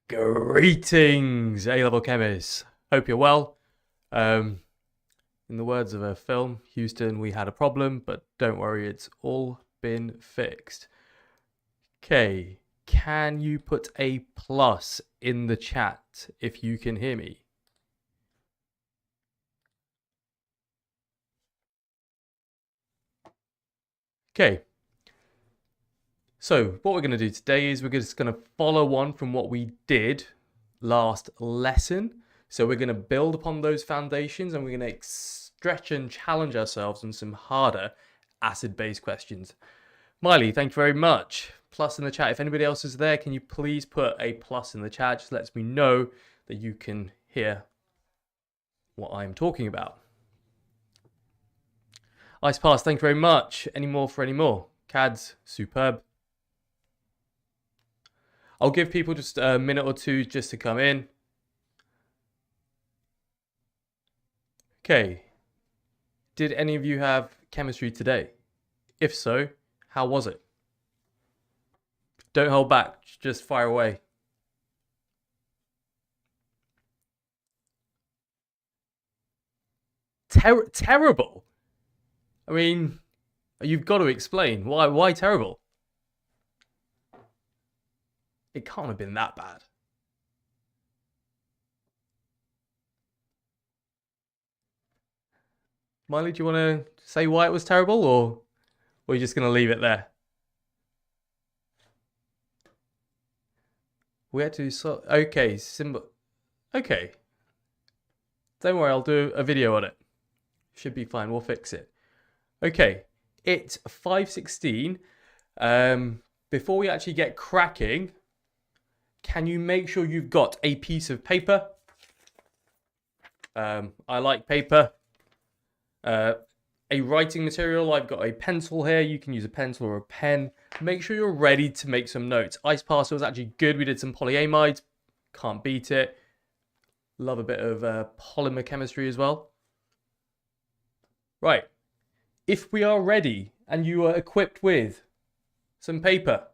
Greetings, A-level chemists. Hope you're well. In the words of a film, Houston, we had a problem, but don't worry, it's all been fixed. Okay, can you put a plus in the chat if you can hear me? Okay. So what we're going to do today is we're just going to follow on from what we did last lesson. So we're going to build upon those foundations and we're going to stretch and challenge ourselves on some harder acid-based questions. Miley, thank you very much. Plus in the chat. If anybody else is there, can you please put a plus in the chat? Just lets me know that you can hear what I'm talking about. Ice Pass, thank you very much. Any more for any more? CADS, superb. I'll give people just a minute or two just to come in. Okay. Did any of you have chemistry today? If so, how was it? Don't hold back, just fire away. Terrible? I mean, you've got to explain. Why terrible? It can't have been that bad. Miley, do you want to say why it was terrible, or are you just going to leave it there? We had to okay, symbol. Okay. Don't worry, I'll do a video on it. Should be fine, we'll fix it. Okay, it's 5:16. Before we actually get cracking, can you make sure you've got a piece of paper? I like paper. A writing material, I've got a pencil here. You can use a pencil or a pen. Make sure you're ready to make some notes. Ice Parcel was actually good. We did some polyamides. Can't beat it. Love a bit of polymer chemistry as well. Right. If we are ready and you are equipped with some paper,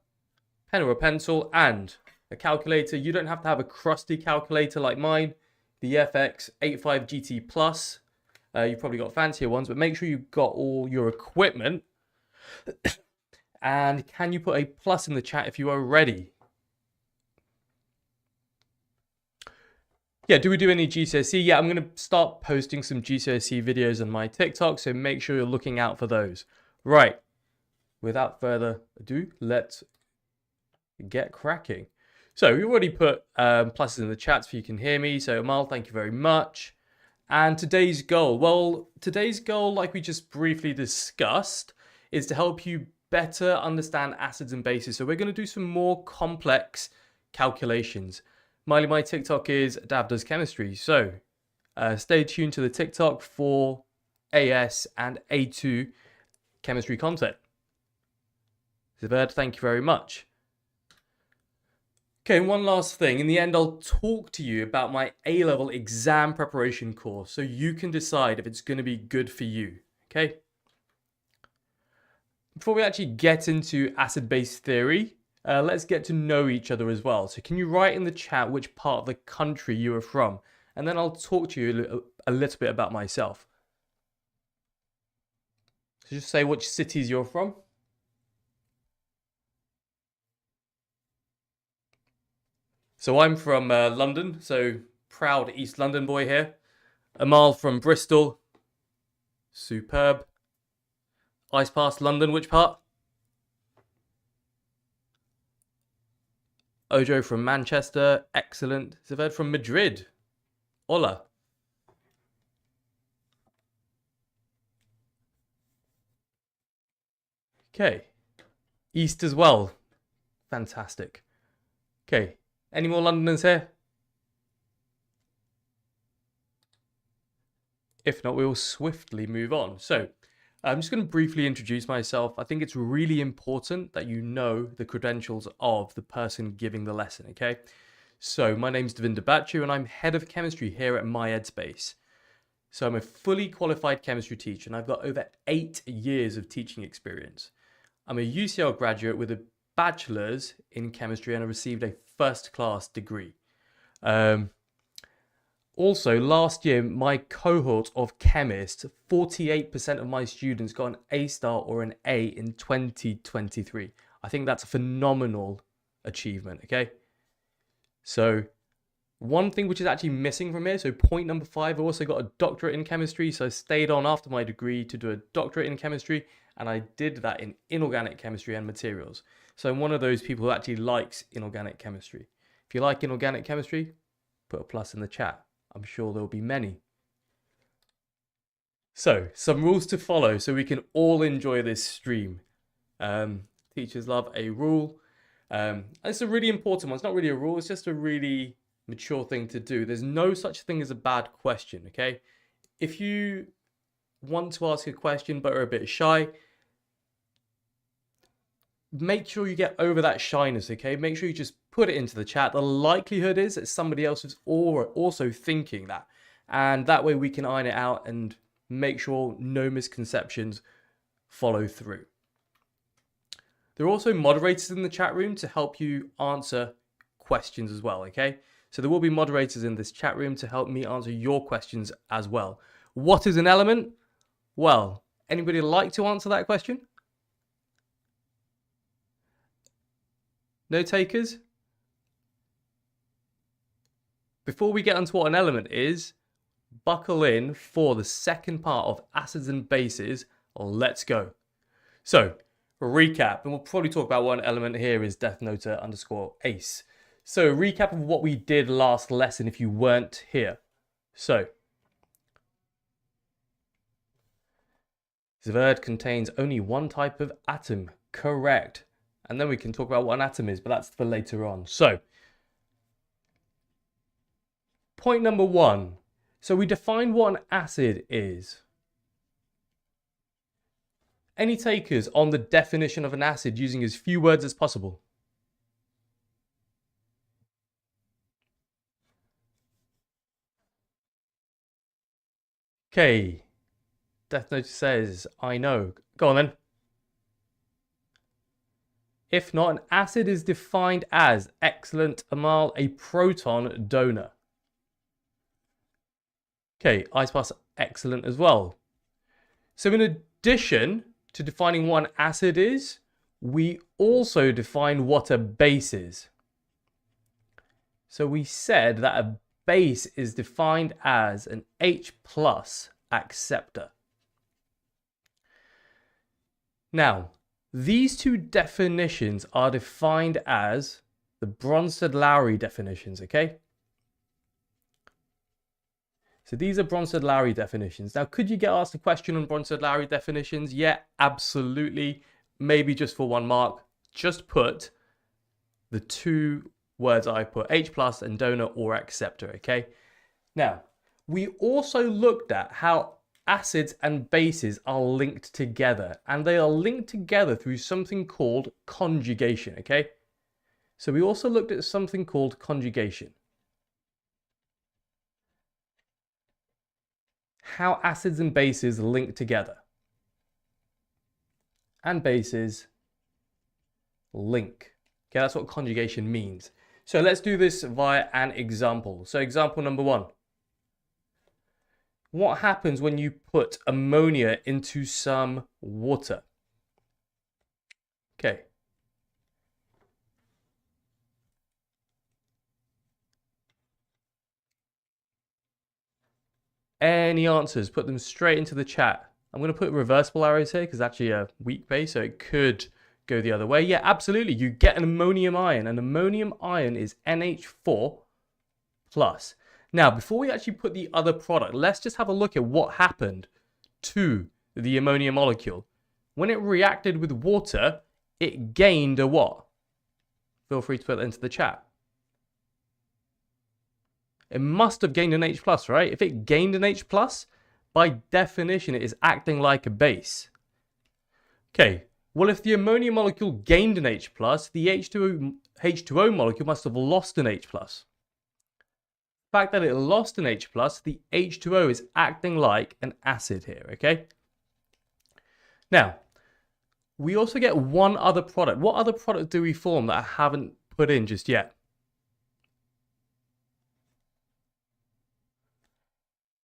pen or a pencil, and a calculator, you don't have to have a crusty calculator like mine, the FX85 GT Plus. You've probably got fancier ones, but make sure you've got all your equipment. And can you put a plus in the chat if you are ready? Yeah, do we do any GCSE? Yeah, I'm going to start posting some GCSE videos on my TikTok, so make sure you're looking out for those. Right, without further ado, let's get cracking. So we've already put pluses in the chat so you can hear me. So Amal, thank you very much. And today's goal, well, today's goal, like we just briefly discussed, is to help you better understand acids and bases. So we're going to do some more complex calculations. Miley, my TikTok is Dav Does Chemistry. So stay tuned to the TikTok for AS and A2 chemistry content. Zaved, thank you very much. Okay, one last thing. In the end, I'll talk to you about my A-level exam preparation course so you can decide if it's going to be good for you, okay? Before we actually get into acid-base theory, let's get to know each other as well. So can you write in the chat which part of the country you are from? And then I'll talk to you a little bit about myself. So just say which cities you're from. So I'm from London, so proud East London boy here. Amal from Bristol. Superb. Ice Pass London, which part? Ojo from Manchester, excellent. Zaved from Madrid. Hola. Okay. East as well. Fantastic. Okay. Any more Londoners here? If not, we will swiftly move on. So I'm just going to briefly introduce myself. I think it's really important that you know the credentials of the person giving the lesson, okay? So my name's Devinder Bachu and I'm head of chemistry here at MyEdspace. So I'm a fully qualified chemistry teacher and I've got over 8 years of teaching experience. I'm a UCL graduate with a bachelor's in chemistry and I received a first-class degree. Also, last year, my cohort of chemists, 48% of my students got an A star or an A in 2023. I think that's a phenomenal achievement, okay? So one thing which is actually missing from here, so point number 5, I also got a doctorate in chemistry, so I stayed on after my degree to do a doctorate in chemistry, and I did that in inorganic chemistry and materials. So I'm one of those people who actually likes inorganic chemistry. If you like inorganic chemistry, put a plus in the chat. I'm sure there'll be many. So, some rules to follow so we can all enjoy this stream. Teachers love a rule. It's a really important one. It's not really a rule, it's just a really mature thing to do. There's no such thing as a bad question, okay? If you want to ask a question but are a bit shy, make sure you get over that shyness, okay? Make sure you just put it into the chat. The likelihood is that somebody else is also thinking that. And that way we can iron it out and make sure no misconceptions follow through. There are also moderators in the chat room to help you answer questions as well, okay? So there will be moderators in this chat room to help me answer your questions as well. What is an element? Well, anybody like to answer that question? No takers? Before we get onto what an element is, buckle in for the second part of acids and bases. Let's go. So, recap, and we'll probably talk about what an element here is DeathNoter_ace. So, recap of what we did last lesson if you weren't here. So, Zverd contains only one type of atom. Correct. And then we can talk about what an atom is, but that's for later on. So, point number 1. So we defined what an acid is. Any takers on the definition of an acid using as few words as possible? Okay. DeathNoter says, I know. Go on then. If not, an acid is defined as, excellent, Amal, a proton donor. Okay, Ice Plus, excellent as well. So in addition to defining what an acid is, we also define what a base is. So we said that a base is defined as an H plus acceptor. Now, these two definitions are defined as the Bronsted-Lowry definitions, okay? So these are Bronsted-Lowry definitions. Now, could you get asked a question on Bronsted-Lowry definitions? Yeah, absolutely. Maybe just for 1 mark. Just put the 2 words I put, H plus and donor or acceptor, okay? Now, we also looked at how acids and bases are linked together, and they are linked together through something called conjugation, okay? So we also looked at something called conjugation. How acids and bases link together. And bases link. Okay, that's what conjugation means. So let's do this via an example. So example number 1. What happens when you put ammonia into some water? Okay. Any answers, put them straight into the chat. I'm going to put reversible arrows here because it's actually a weak base, so it could go the other way. Yeah, absolutely. You get an ammonium ion. An ammonium ion is NH4 plus. Now, before we actually put the other product, let's just have a look at what happened to the ammonia molecule. When it reacted with water, it gained a what? Feel free to put that into the chat. It must have gained an H+, right? If it gained an H+, by definition, it is acting like a base. Okay, well, if the ammonia molecule gained an H+, the H2O molecule must have lost an H+. The fact that it lost an H+, the H2O is acting like an acid here, okay? Now, we also get one other product. What other product do we form that I haven't put in just yet?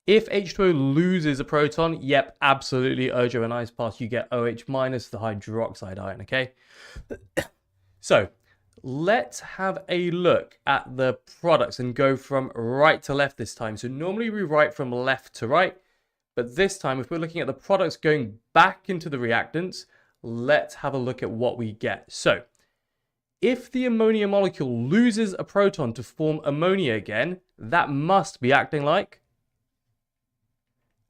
If H2O loses a proton, yep, absolutely, Ojo and ice path, you get OH minus, the hydroxide ion, okay? So let's have a look at the products and go from right to left this time. So normally we write from left to right, but this time if we're looking at the products going back into the reactants, let's have a look at what we get. So if the ammonia molecule loses a proton to form ammonia again, that must be acting like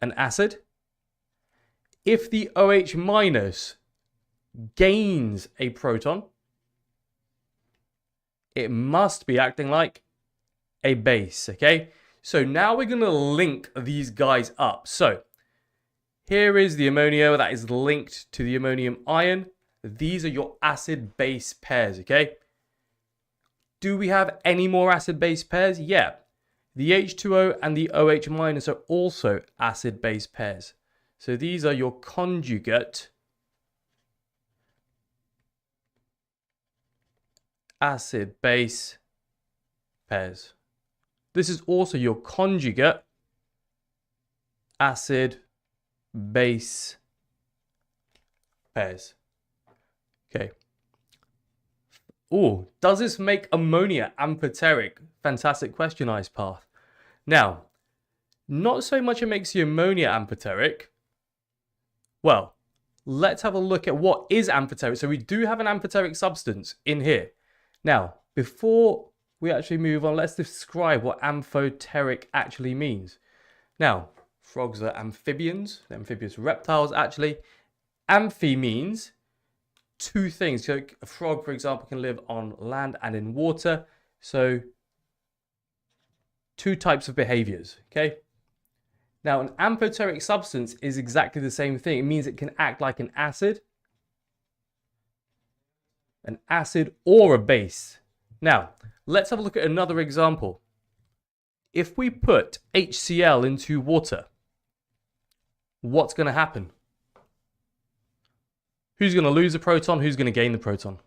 an acid. If the OH minus gains a proton, it must be acting like a base, okay? So now we're going to link these guys up. So here is the ammonia that is linked to the ammonium ion. These are your acid-base pairs, okay? Do we have any more acid-base pairs? Yeah. The H2O and the OH minus are also acid-base pairs. So these are your conjugate acid-base pairs. This is also your conjugate acid-base pairs. Okay. Oh, does this make ammonia amphoteric? Fantastic question, Ice Path. Now, not so much it makes the ammonia amphoteric. Well, let's have a look at what is amphoteric. So we do have an amphoteric substance in here. Now, before we actually move on, let's describe what amphoteric actually means. Now, frogs are amphibians, amphibious reptiles actually. Amphi means two things. So a frog, for example, can live on land and in water. So two types of behaviors, okay? Now, an amphoteric substance is exactly the same thing. It means it can act like an acid or a base. Now, let's have a look at another example. If we put HCl into water, what's going to happen? Who's going to lose a proton? Who's going to gain the proton?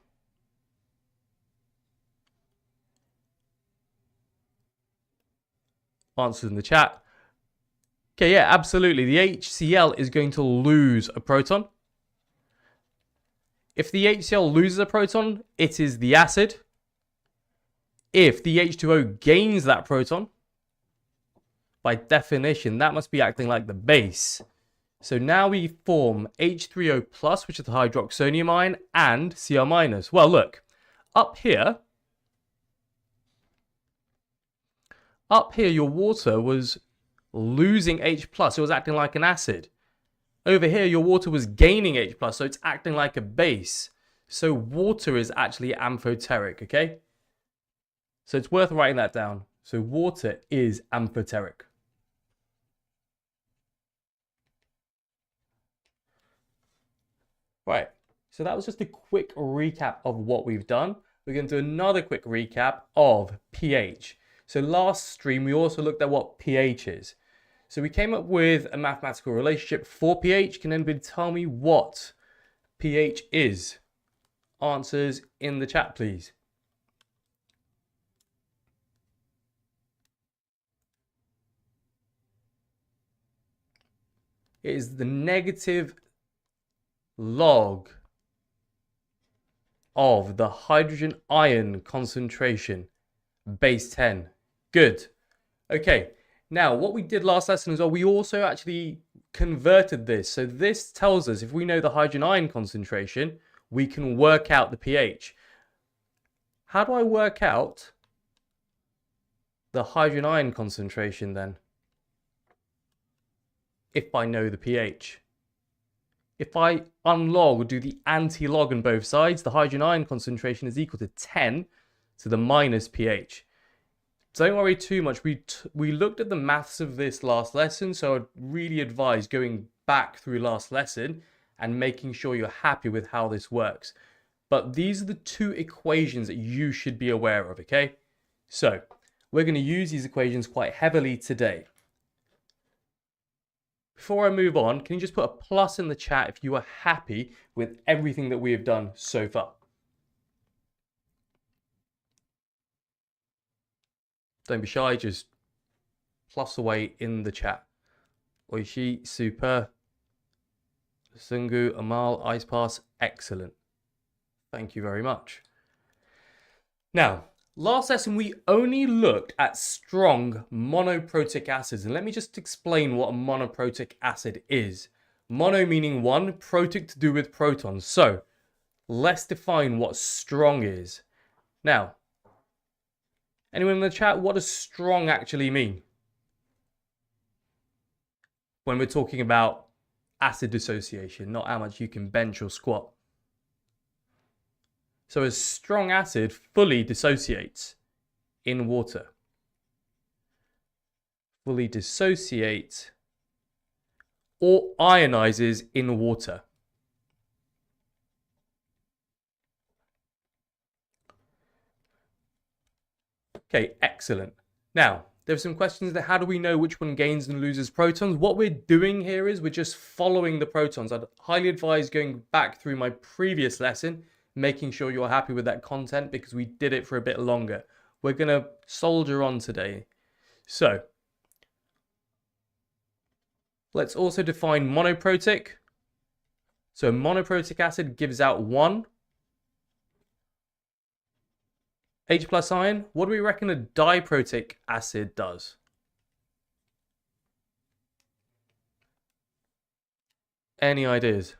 Answers in the chat. Okay, yeah, absolutely. The HCl is going to lose a proton. If the HCl loses a proton, it is the acid. If the H2O gains that proton, by definition, that must be acting like the base. So now we form H3O plus, which is the hydroxonium ion, and Cl minus. Well, look, up here your water was losing H plus. It was acting like an acid. Over here, your water was gaining H plus, so it's acting like a base. So water is actually amphoteric, okay? So it's worth writing that down. So water is amphoteric. Right, so that was just a quick recap of what we've done. We're going to do another quick recap of pH. So last stream, we also looked at what pH is. So we came up with a mathematical relationship for pH. Can anybody tell me what pH is? Answers in the chat, please. It is the negative log of the hydrogen ion concentration, base 10. Good. Okay. Now, what we did last lesson is we also actually converted this. So this tells us if we know the hydrogen ion concentration, we can work out the pH. How do I work out the hydrogen ion concentration then? If I know the pH. If I unlog or do the anti-log on both sides, the hydrogen ion concentration is equal to 10 to the minus pH. Don't worry too much. We looked at the maths of this last lesson, so I'd really advise going back through last lesson and making sure you're happy with how this works. But these are the two equations that you should be aware of, okay? So we're going to use these equations quite heavily today. Before I move on, can you just put a plus in the chat if you are happy with everything that we have done so far? Don't be shy, just plus away in the chat. Oishi, super. Sungu, Amal, Ice Pass, excellent. Thank you very much. Now, last lesson we only looked at strong monoprotic acids. And let me just explain what a monoprotic acid is. Mono meaning one, protic to do with protons. So, let's define what strong is. Now, anyone in the chat, what does strong actually mean? When we're talking about acid dissociation, not how much you can bench or squat. So a strong acid fully dissociates in water. Fully dissociates or ionizes in water. Okay, excellent. Now, there's some questions that how do we know which one gains and loses protons? What we're doing here is we're just following the protons. I'd highly advise going back through my previous lesson, making sure you're happy with that content because we did it for a bit longer. We're going to soldier on today. So, let's also define monoprotic. So a monoprotic acid gives out one H plus ion. What do we reckon a diprotic acid does? Any ideas?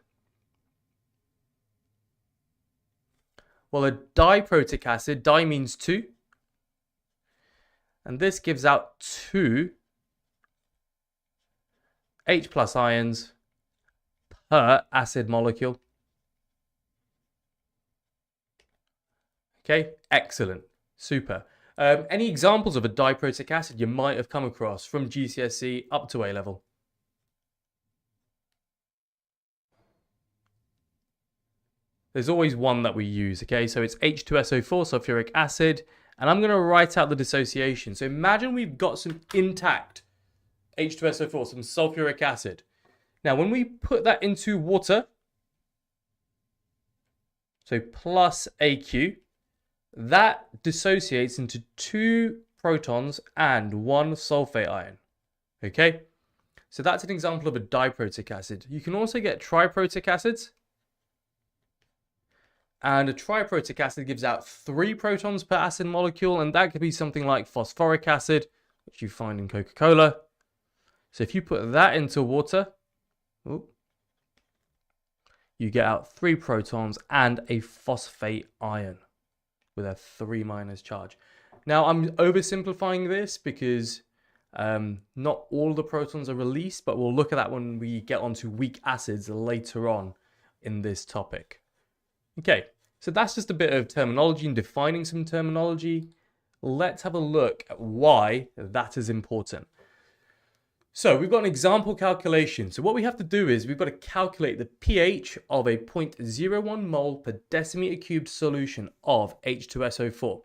Well, a diprotic acid, di means two. And this gives out two H plus ions per acid molecule. Okay, excellent, super. Any examples of a diprotic acid you might have come across from GCSE up to A level? There's always one that we use, okay? So it's H2SO4, sulfuric acid, and I'm going to write out the dissociation. So imagine we've got some intact H2SO4, some sulfuric acid. Now, when we put that into water, so plus AQ, that dissociates into two protons and one sulfate ion, okay? So that's an example of a diprotic acid. You can also get triprotic acids. And a triprotic acid gives out 3 protons per acid molecule, and that could be something like phosphoric acid, which you find in Coca-Cola. So if you put that into water, you get out 3 protons and a phosphate ion with a 3- charge. Now, I'm oversimplifying this because not all the protons are released, but we'll look at that when we get onto weak acids later on in this topic. Okay, so that's just a bit of terminology and defining some terminology. Let's have a look at why that is important. So we've got an example calculation. So what we have to do is we've got to calculate the pH of a 0.01 mole per decimeter cubed solution of H2SO4.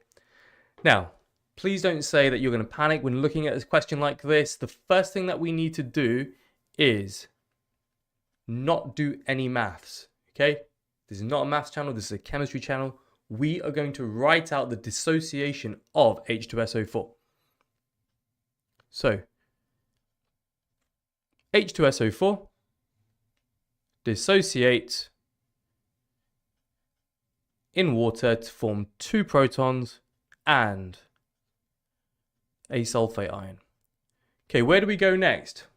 Now, please don't say that you're going to panic when looking at a question like this. The first thing that we need to do is not do any maths, okay? This is not a maths channel, this is a chemistry channel. We are going to write out the dissociation of H2SO4. So, H2SO4 dissociates in water to form 2 protons and a sulfate ion. Okay, where do we go next?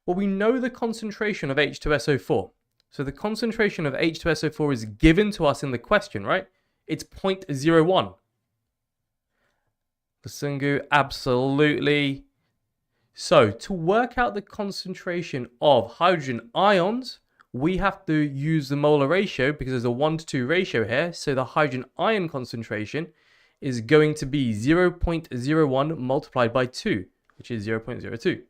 Well, we know the concentration of H2SO4. So the concentration of H2SO4 is given to us in the question, right? It's 0.01. Sungu, absolutely. So to work out the concentration of hydrogen ions, we have to use the molar ratio because there's a 1:2 ratio here. So the hydrogen ion concentration is going to be 0.01 multiplied by 2, which is 0.02.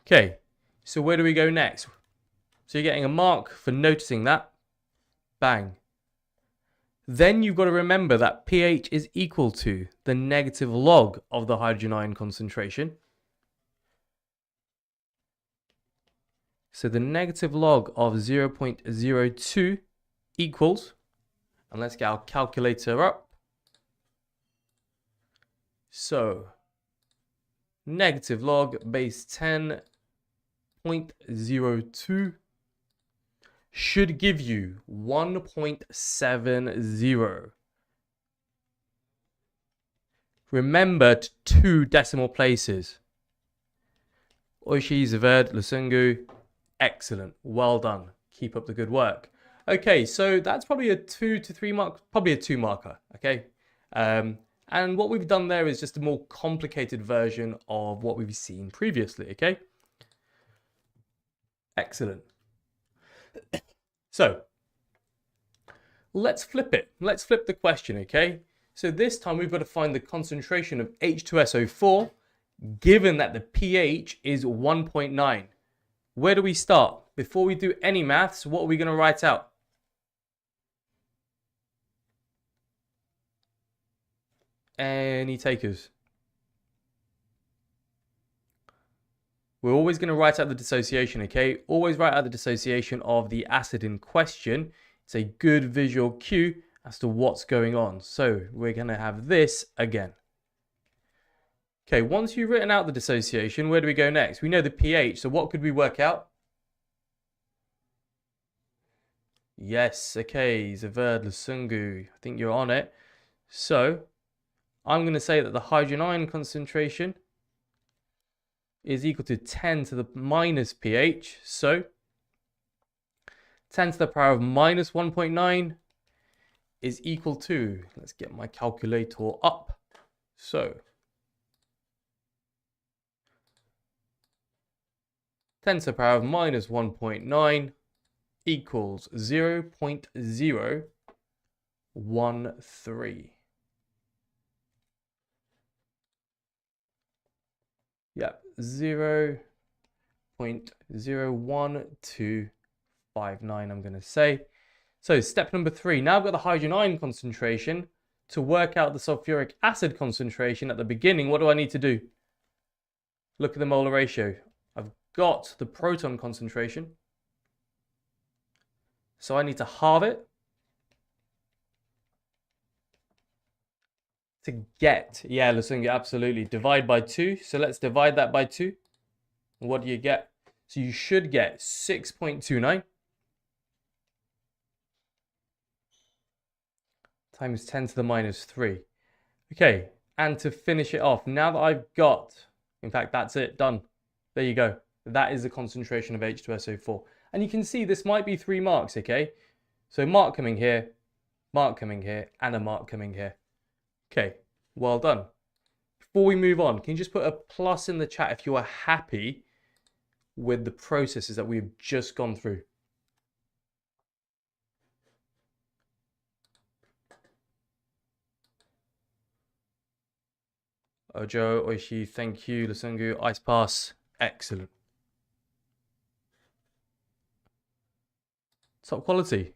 Okay, so where do we go next? So you're getting a mark for noticing that. Bang. Then you've got to remember that pH is equal to the negative log of the hydrogen ion concentration. So the negative log of 0.02 equals, and let's get our calculator up, So negative log base 10.02 should give you 1.70. Remember 2 decimal places. Oishi, Zaved, Lusungu, excellent. Well done. Keep up the good work. Okay, so that's probably a 2 to 3 mark, probably a 2 marker, okay? And what we've done there is just a more complicated version of what we've seen previously, okay? Excellent. So, let's flip it. Let's flip the question, okay? So this time we've got to find the concentration of H2SO4 given that the pH is 1.9. Where do we start? Before we do any maths, what are we going to write out? Any takers? We're always going to write out the dissociation, okay? Always write out the dissociation of the acid in question. It's a good visual cue as to what's going on. So we're going to have this again. Okay, once you've written out the dissociation, where do we go next? We know the pH, so what could we work out? Yes, okay, Zaverd, Lusungu, I think you're on it. So I'm going to say that the hydrogen ion concentration is equal to 10 to the minus pH. So 10 to the power of minus 1.9 is equal to, let's get my calculator up. So 10 to the power of minus 1.9 equals 0.013. Yep, 0.01259 I'm going to say. So step number 3. Now I've got the hydrogen ion concentration. To work out the sulfuric acid concentration at the beginning, what do I need to do? Look at the molar ratio. I've got the proton concentration. So I need to halve it to get, yeah, Lusungu, absolutely. Divide by 2. So let's divide that by 2. What do you get? So you should get 6.29 times 10 to the minus 3. Okay, and to finish it off, now that I've got, in fact, that's it, done. There you go. That is the concentration of H2SO4. And you can see this might be 3 marks, okay? So mark coming here, and a mark coming here. Okay, well done. Before we move on, can you just put a plus in the chat if you are happy with the processes that we've just gone through? Ojo, Oishi, thank you. Lusungu, Ice Pass, excellent. Top quality.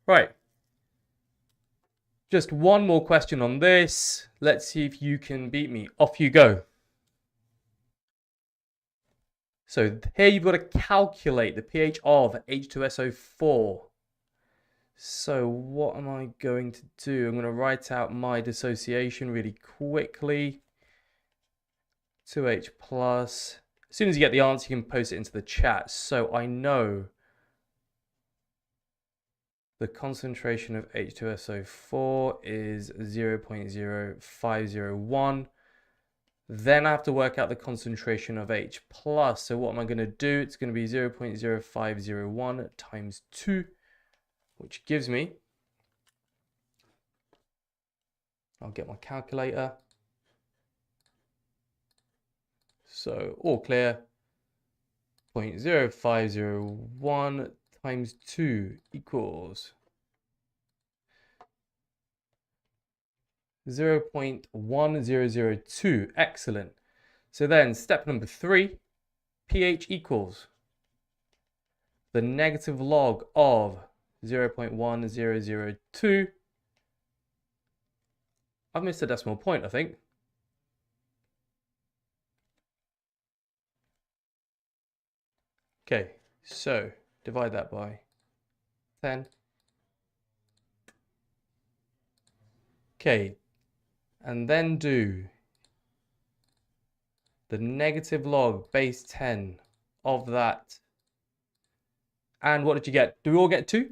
Right. Just one more question on this. Let's see if you can beat me. Off you go. So here you've got to calculate the pH of H2SO4. So what am I going to do? I'm going to write out my dissociation really quickly. 2H plus. As soon as you get the answer, you can post it into the chat. So I know the concentration of H2SO4 is 0.0501. Then I have to work out the concentration of H plus. So what am I going to do? It's going to be 0.0501 times 2, which gives me, I'll get my calculator. So all clear, 0.0501 times 2 equals 0.1002. Excellent. So then step number 3, pH equals the negative log of 0.1002. I've missed a decimal point, I think. Okay, so divide that by 10. Okay, and then do the negative log base 10 of that. And what did you get? Do we all get 2?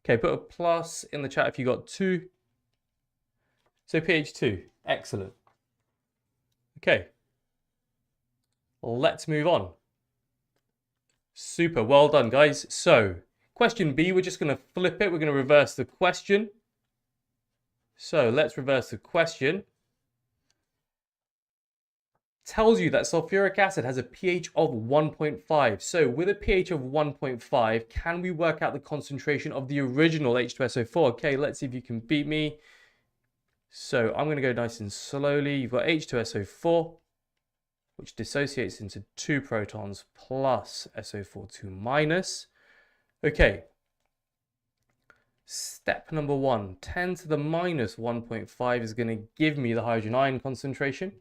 Okay, put a plus in the chat if you got 2. So pH 2, excellent. Okay, let's move on. Super, well done guys. So question B, we're just going to flip it. We're going to reverse the question. So let's reverse the question. Tells you that sulfuric acid has a pH of 1.5. So with a pH of 1.5, can we work out the concentration of the original H2SO4? Okay, let's see if you can beat me. So I'm going to go nice and slowly. You've got H2SO4, which dissociates into 2 protons plus SO4 2 minus. Okay. Step number 1, 10 to the minus 1.5 is going to give me the hydrogen ion concentration.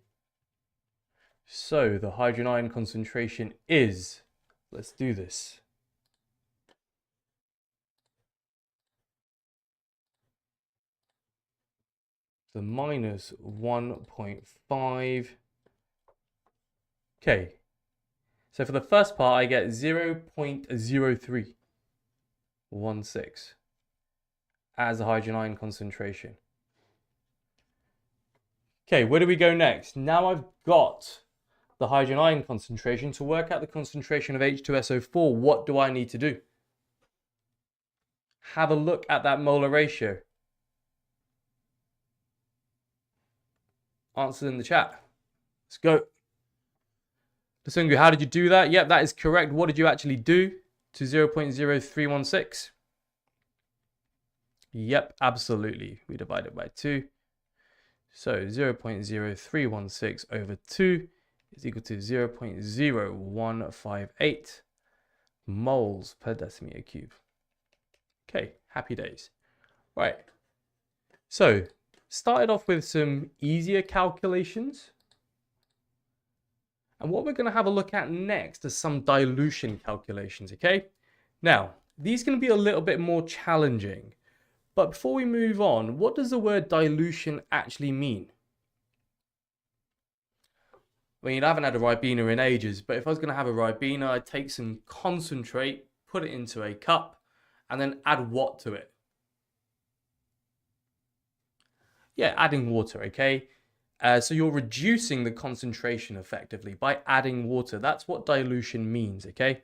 So the hydrogen ion concentration is, let's do this. The minus 1.5. Okay. So for the first part, I get 0.0316 as a hydrogen ion concentration. Okay, where do we go next? Now I've got the hydrogen ion concentration. To work out the concentration of H2SO4, what do I need to do? Have a look at that molar ratio. Answer in the chat. Let's go. Lusungu, how did you do that? Yep, that is correct. What did you actually do to 0.0316? Yep, absolutely. We divide it by 2. So 0.0316 over 2 is equal to 0.0158 moles per decimeter cube. Okay, happy days. Right. So, started off with some easier calculations. And what we're going to have a look at next are some dilution calculations, okay? Now, these are going to be a little bit more challenging. But before we move on, what does the word dilution actually mean? I mean, I haven't had a Ribena in ages, but if I was going to have a Ribena, I'd take some concentrate, put it into a cup, and then add what to it? Yeah, adding water, okay? So you're reducing the concentration effectively by adding water. That's what dilution means, okay?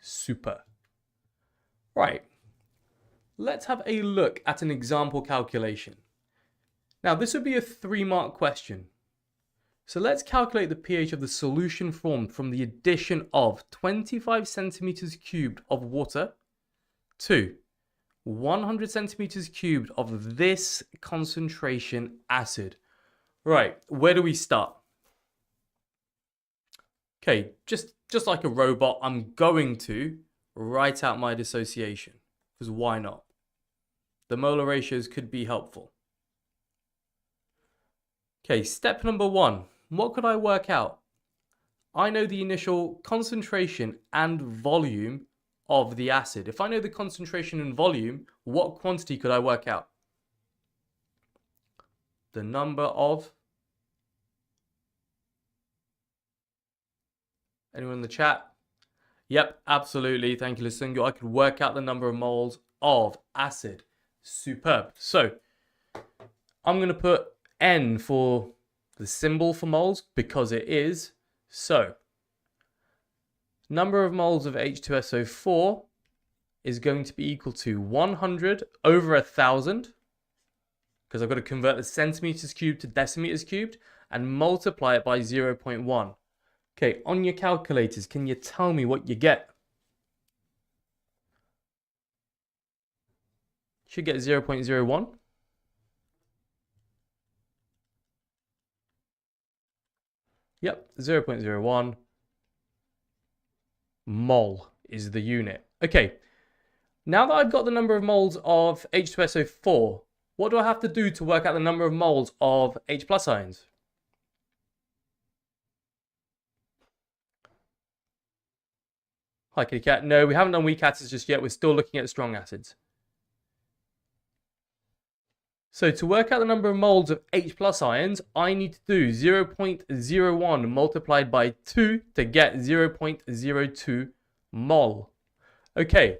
Super. Right. Let's have a look at an example calculation. Now, this would be a 3-mark question. So let's calculate the pH of the solution formed from the addition of 25 centimeters cubed of water to 100 centimeters cubed of this concentration acid. Right, where do we start? Okay, just like a robot, I'm going to write out my dissociation, because why not? The molar ratios could be helpful. Okay, step number 1. What could I work out? I know the initial concentration and volume of the acid. If I know the concentration and volume, what quantity could I work out? The number of... Anyone in the chat? Yep, absolutely. Thank you, Lusungu. I could work out the number of moles of acid. Superb. So, I'm going to put N for the symbol for moles because it is. So, number of moles of H2SO4 is going to be equal to 100 over 1,000, because I've got to convert the centimeters cubed to decimeters cubed, and multiply it by 0.1. Okay, on your calculators, can you tell me what you get? Should get 0.01. Yep, 0.01 mole is the unit. Okay, now that I've got the number of moles of H2SO4, what do I have to do to work out the number of moles of H+ ions? Hi, Kitty Cat. No, we haven't done weak acids just yet. We're still looking at strong acids. So to work out the number of moles of H plus ions, I need to do 0.01 multiplied by 2 to get 0.02 mole. Okay,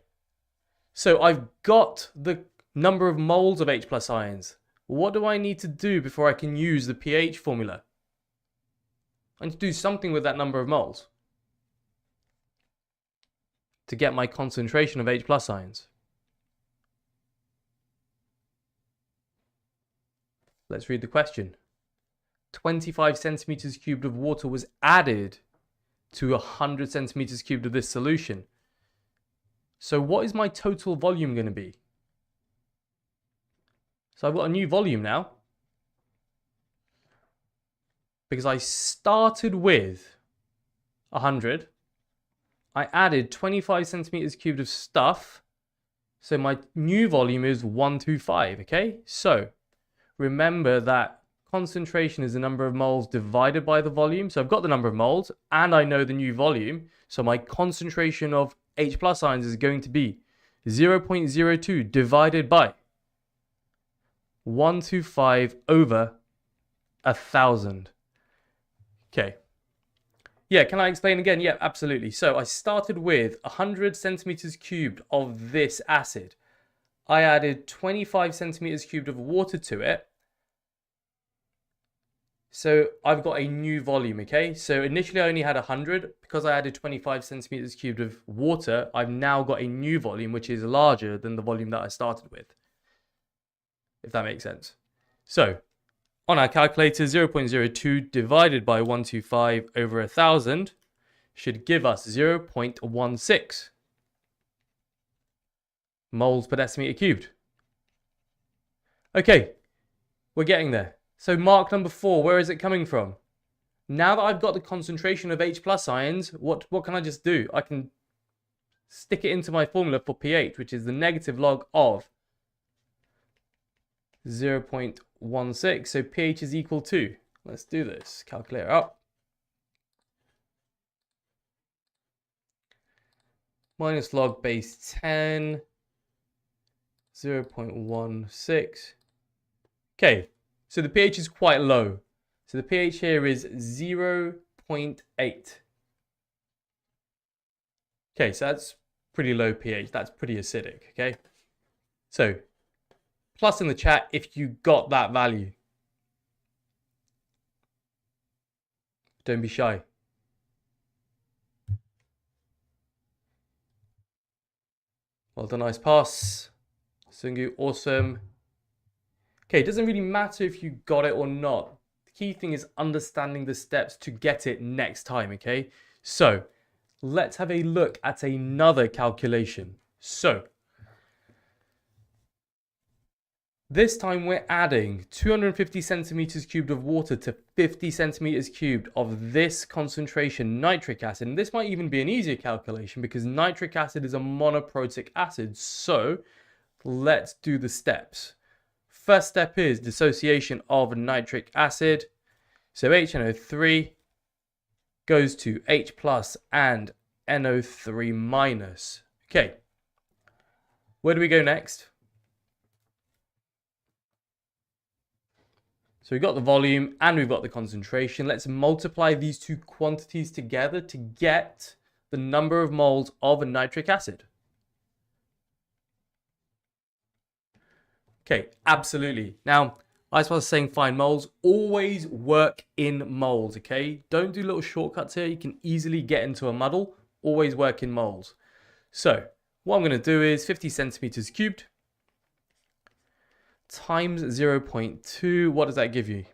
so I've got the number of moles of H plus ions. What do I need to do before I can use the pH formula? I need to do something with that number of moles to get my concentration of H plus ions. Let's read the question. 25 centimeters cubed of water was added to 100 centimeters cubed of this solution. So what is my total volume going to be? So I've got a new volume now, because I started with 100. I added 25 centimeters cubed of stuff. So my new volume is 125, okay? So remember that concentration is the number of moles divided by the volume. So I've got the number of moles and I know the new volume. So my concentration of H plus ions is going to be 0.02 divided by 125 over 1,000. Okay. Yeah, can I explain again? Yeah, absolutely. So I started with 100 centimeters cubed of this acid. I added 25 centimeters cubed of water to it. So I've got a new volume, okay? So initially I only had 100. Because I added 25 centimeters cubed of water, I've now got a new volume, which is larger than the volume that I started with. If that makes sense. So on our calculator, 0.02 divided by 125 over 1,000 should give us 0.16 moles per decimeter cubed. Okay, we're getting there. So mark number 4, where is it coming from? Now that I've got the concentration of H plus ions, what can I just do? I can stick it into my formula for pH, which is the negative log of 0.16. So pH is equal to, let's do this, calculator up. Minus log base 10, 0.16. Okay, so the pH is quite low. So the pH here is 0.8. Okay, so that's pretty low pH. That's pretty acidic, okay? So plus in the chat if you got that value. Don't be shy. Well done, nice pass. Sungu, awesome. Okay, it doesn't really matter if you got it or not. The key thing is understanding the steps to get it next time, okay? So let's have a look at another calculation. So this time we're adding 250 centimeters cubed of water to 50 centimeters cubed of this concentration nitric acid. And this might even be an easier calculation because nitric acid is a monoprotic acid. So let's do the steps. First step is dissociation of nitric acid. So HNO3 goes to H plus and NO3 minus. Okay, where do we go next? So we've got the volume and we've got the concentration. Let's multiply these two quantities together to get the number of moles of a nitric acid. Okay, absolutely. Now, as I was saying, find moles. Always work in moles, okay? Don't do little shortcuts here. You can easily get into a muddle. Always work in moles. So what I'm going to do is 50 centimeters cubed times 0.2. What does that give you?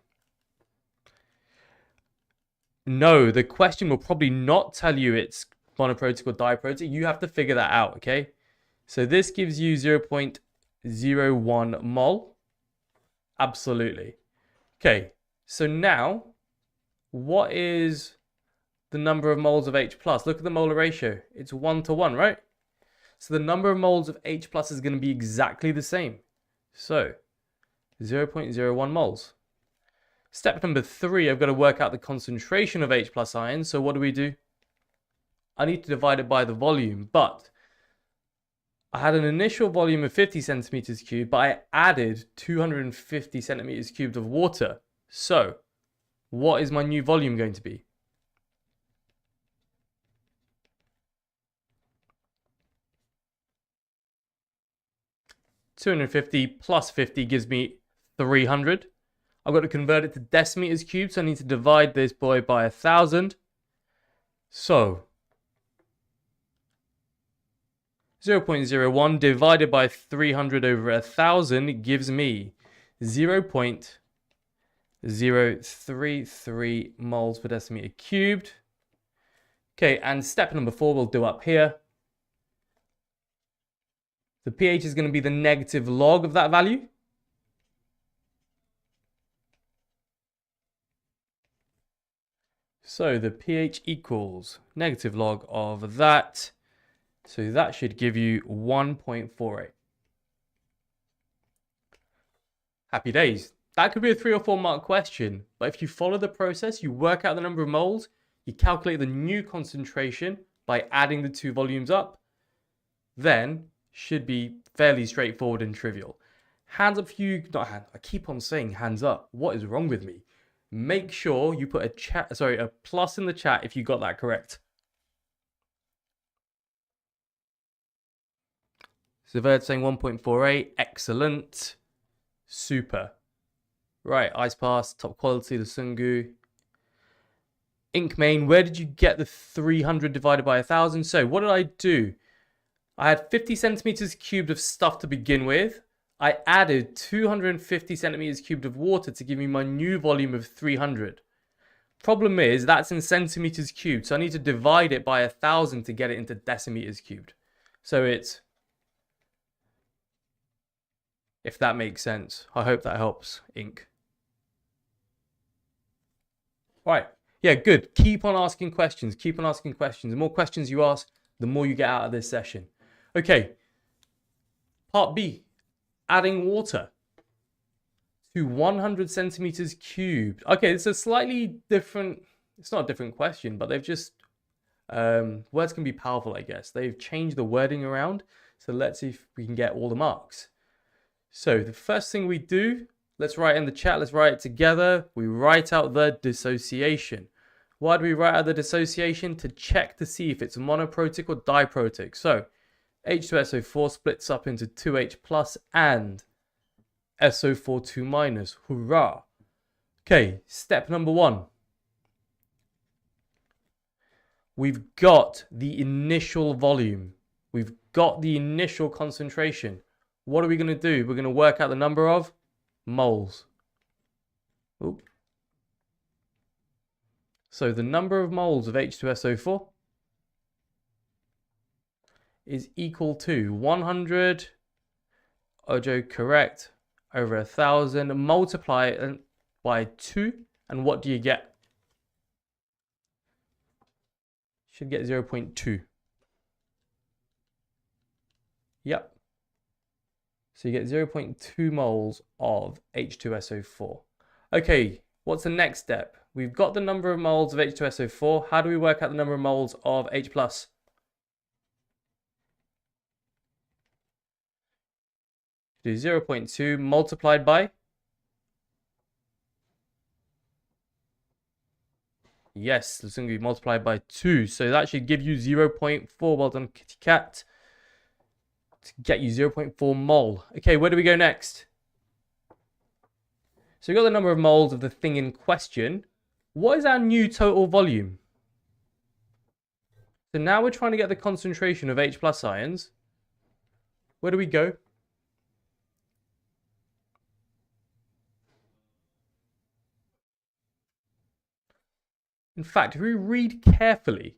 No, the question will probably not tell you it's monoprotic or diprotic. You have to figure that out, okay? So this gives you 0.01 mole. Absolutely. Okay, so now what is the number of moles of H plus? Look at the molar ratio. It's 1 to 1, right? So the number of moles of H plus is going to be exactly the same. So 0.01 moles. Step number 3, I've got to work out the concentration of H plus ions. So what do? I need to divide it by the volume, but I had an initial volume of 50 centimeters cubed, but I added 250 centimeters cubed of water. So, what is my new volume going to be? (250 plus 50 gives me 300. I've got to convert it to decimeters cubed, so I need to divide this boy by 1,000. So, 0.01 divided by 300 over 1,000 gives me 0.033 moles per decimeter cubed. Okay, and step number 4 we'll do up here. The pH is going to be the negative log of that value. So the pH equals negative log of that. So that should give you 1.48. Happy days. That could be a 3 or 4 mark question, but if you follow the process, you work out the number of moles, you calculate the new concentration by adding the 2 volumes up, then should be fairly straightforward and trivial. Hands up for you, not hand, I keep on saying hands up. What is wrong with me? Make sure you put a plus in the chat if you got that correct. So Verd saying 1.48, excellent, super. Right, Ice Pass, top quality, the Sungu. Inkmain, where did you get the 300 divided by 1,000? So what did I do? I had 50 centimeters cubed of stuff to begin with. I added 250 centimeters cubed of water to give me my new volume of 300. Problem is, that's in centimeters cubed, so I need to divide it by 1,000 to get it into decimeters cubed. So it's, if that makes sense. I hope that helps, Ink. Right, yeah, good. Keep on asking questions. Keep on asking questions. The more questions you ask, the more you get out of this session. Okay, part B, adding water to 100 centimeters cubed. Okay, it's a slightly different, it's not a different question, but they've just, words can be powerful, I guess. They've changed the wording around. So let's see if we can get all the marks. So the first thing we do, let's write in the chat, let's write it together. We write out the dissociation. Why do we write out the dissociation? To check to see if it's monoprotic or diprotic. So H2SO4 splits up into 2H plus and SO4 2 minus. Hurrah! Okay, step number 1. We've got the initial volume. We've got the initial concentration. What are we going to do? We're going to work out the number of moles. Oop. So the number of moles of H2SO4 is equal to 100, Ojo correct, over 1,000, multiply it by 2, and what do you get? Should get 0.2. Yep. So you get 0.2 moles of H2SO4. Okay, what's the next step? We've got the number of moles of H2SO4. How do we work out the number of moles of H+? Do 0.2 multiplied by? Yes, it's going to be multiplied by 2. So that should give you 0.4. Well done, kitty cat. To get you 0.4 mole. Okay, where do we go next? So we've got the number of moles of the thing in question. What is our new total volume? So now we're trying to get the concentration of H+ ions. Where do we go? In fact, if we read carefully,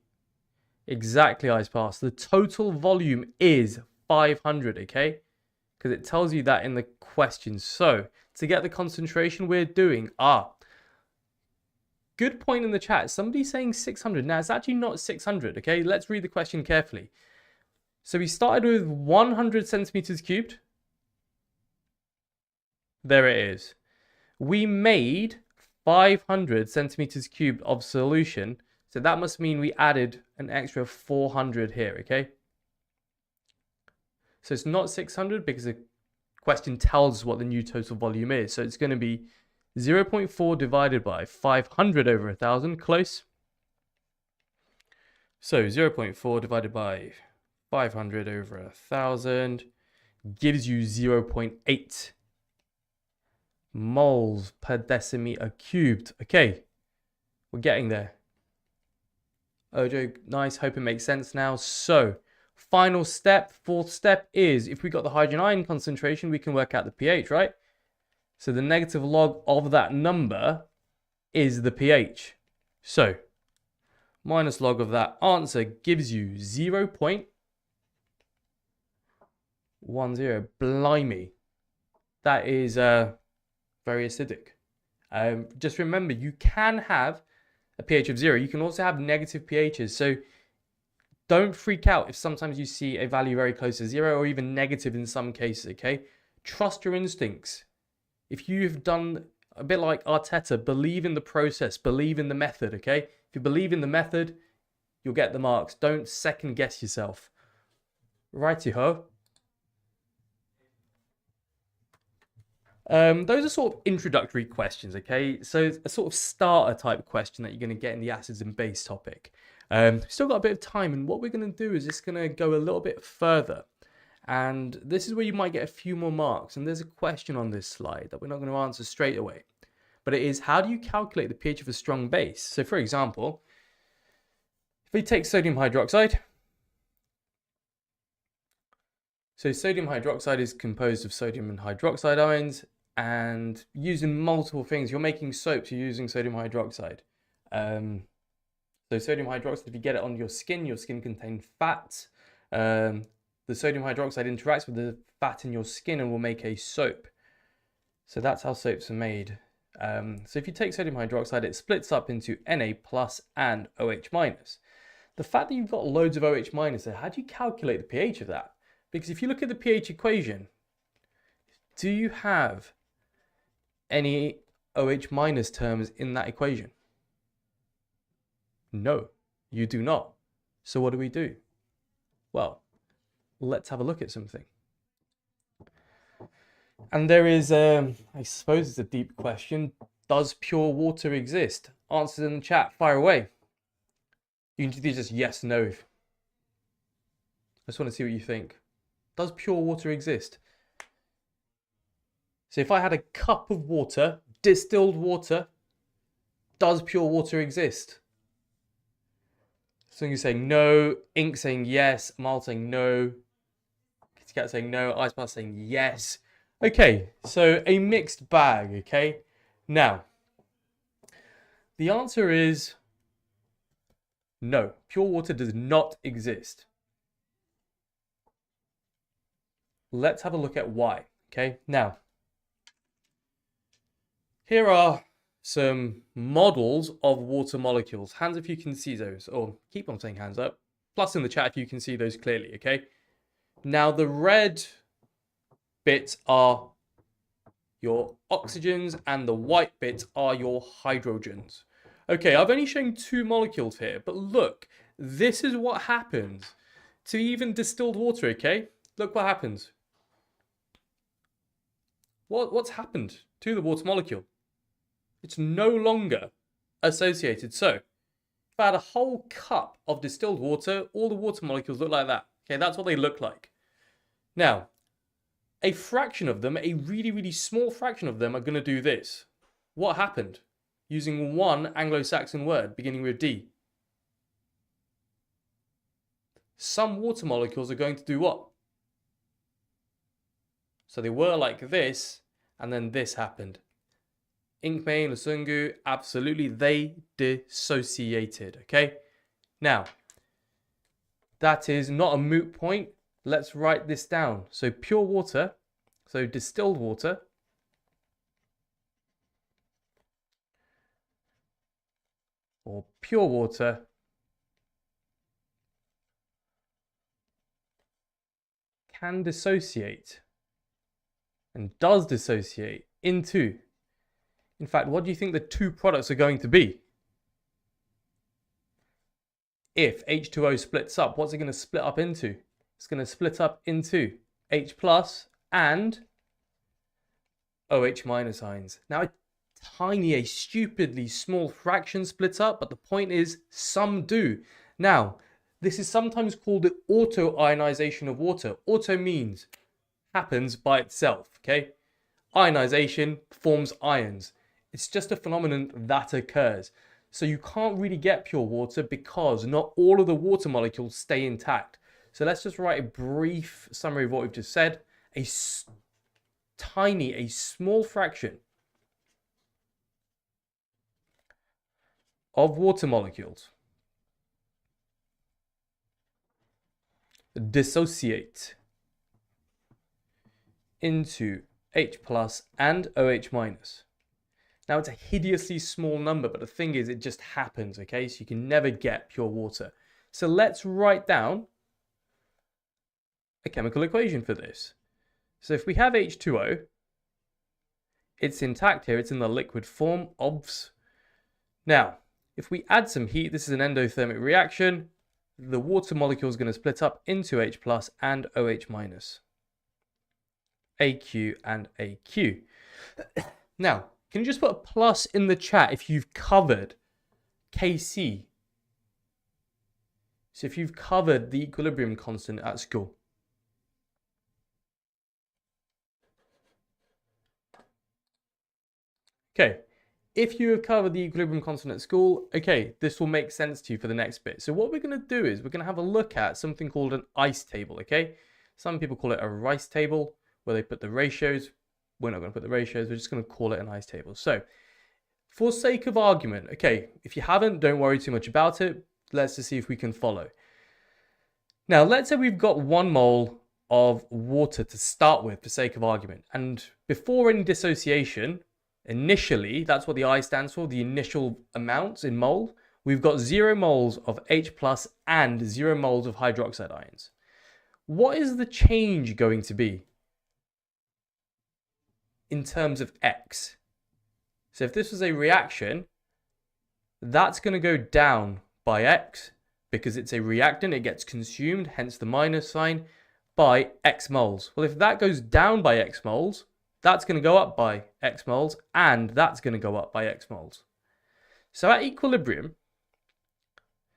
exactly, Ice Pass, the total volume is 500, okay? Because it tells you that in the question. So, to get the concentration, we're doing, good point in the chat. Somebody's saying 600. Now, it's actually not 600, okay? Let's read the question carefully. So, we started with 100 centimeters cubed. There it is. We made 500 centimeters cubed of solution. So that must mean we added an extra 400 here, okay? So it's not 600 because the question tells us what the new total volume is. So it's going to be 0.4 divided by 500 over 1,000. Close. So 0.4 divided by 500 over 1,000 gives you 0.8 moles per decimeter cubed. Okay, we're getting there. Ojo, nice. Hope it makes sense now. So final step, fourth step is if we got the hydrogen ion concentration, we can work out the pH, right? So the negative log of that number is the pH. So minus log of that answer gives you 0.10. Blimey. That is very acidic. Just remember, you can have a pH of 0. You can also have negative pHs. So don't freak out if sometimes you see a value very close to 0 or even negative in some cases, okay? Trust your instincts. If you've done a bit like Arteta, believe in the process, believe in the method, okay? If you believe in the method, you'll get the marks. Don't second guess yourself. Righty-ho. Those are sort of introductory questions, okay? So a sort of starter type question that you're going to get in the acids and base topic. Still got a bit of time, and what we're going to do is just going to go a little bit further. And this is where you might get a few more marks. And there's a question on this slide that we're not going to answer straight away. But it is, how do you calculate the pH of a strong base? So for example, if we take sodium hydroxide. So sodium hydroxide is composed of sodium and hydroxide ions. And using multiple things, you're making soaps, you're using sodium hydroxide. So sodium hydroxide, if you get it on your skin contains fat. The sodium hydroxide interacts with the fat in your skin and will make a soap. So that's how soaps are made. So if you take sodium hydroxide, it splits up into Na plus and OH minus. The fact that you've got loads of OH minus there, how do you calculate the pH of that? Because if you look at the pH equation, do you have any OH minus terms in that equation? No, you do not. So what do? Well, let's have a look at something. And there is, I suppose it's a deep question. Does pure water exist? Answers in the chat, fire away. You can do just yes, no. I just want to see what you think. Does pure water exist? So if I had a cup of water, distilled water, does pure water exist? So you're saying no, Ink saying yes, Mal saying no, Kitty Cat saying no, Ice Bath saying yes. Okay, so a mixed bag, okay? Now, the answer is no, pure water does not exist. Let's have a look at why, okay? Now, here are some models of water molecules. Hands if you can see those, or keep on saying hands up. Plus in the chat if you can see those clearly, okay? Now, the red bits are your oxygens and the white bits are your hydrogens. Okay, I've only shown 2 molecules here, but look, this is what happens to even distilled water, okay? Look what happens. What's happened to the water molecule? It's no longer associated. So, if I had a whole cup of distilled water, all the water molecules look like that. Okay, that's what they look like. Now, a fraction of them, a really, really small fraction of them are going to do this. What happened? Using one Anglo-Saxon word beginning with D. Some water molecules are going to do what? So they were like this, and then this happened. Inkmei, Lusungu, absolutely, they dissociated, okay? Now, that is not a moot point. Let's write this down. So pure water, so distilled water, or pure water can dissociate and does dissociate into, in fact, what do you think the 2 products are going to be? If H2O splits up, what's it going to split up into? It's going to split up into H plus and OH minus ions. Now, a stupidly small fraction splits up, but the point is some do. Now, this is sometimes called the auto-ionization of water. Auto means happens by itself, okay? Ionization forms ions. It's just a phenomenon that occurs. So you can't really get pure water because not all of the water molecules stay intact. So let's just write a brief summary of what we've just said. A small fraction of water molecules dissociate into H plus and OH minus. Now it's a hideously small number, but the thing is it just happens, okay? So you can never get pure water. So let's write down a chemical equation for this. So if we have H2O, it's intact here, it's in the liquid form, obvs. Now, if we add some heat, this is an endothermic reaction, the water molecule is going to split up into H plus and OH minus. AQ and AQ. Now, can you just put a plus in the chat if you've covered Kc? So if you've covered the equilibrium constant at school. Okay, if you have covered the equilibrium constant at school, okay, this will make sense to you for the next bit. So what we're going to do is we're going to have a look at something called an ICE table, okay? Some people call it a Rice table, where they put the ratios. We're not going to put the ratios, we're just going to call it an ICE table. So, for sake of argument, okay, if you haven't, don't worry too much about it. Let's just see if we can follow. Now, let's say we've got 1 mole of water to start with, for sake of argument. And before any dissociation, initially, that's what the I stands for, the initial amounts in mole, we've got 0 moles of H plus and 0 moles of hydroxide ions. What is the change going to be in terms of X? So if this was a reaction, that's going to go down by X because it's a reactant, it gets consumed, hence the minus sign, by X moles. Well, if that goes down by X moles, that's going to go up by X moles, and that's going to go up by X moles. So at equilibrium,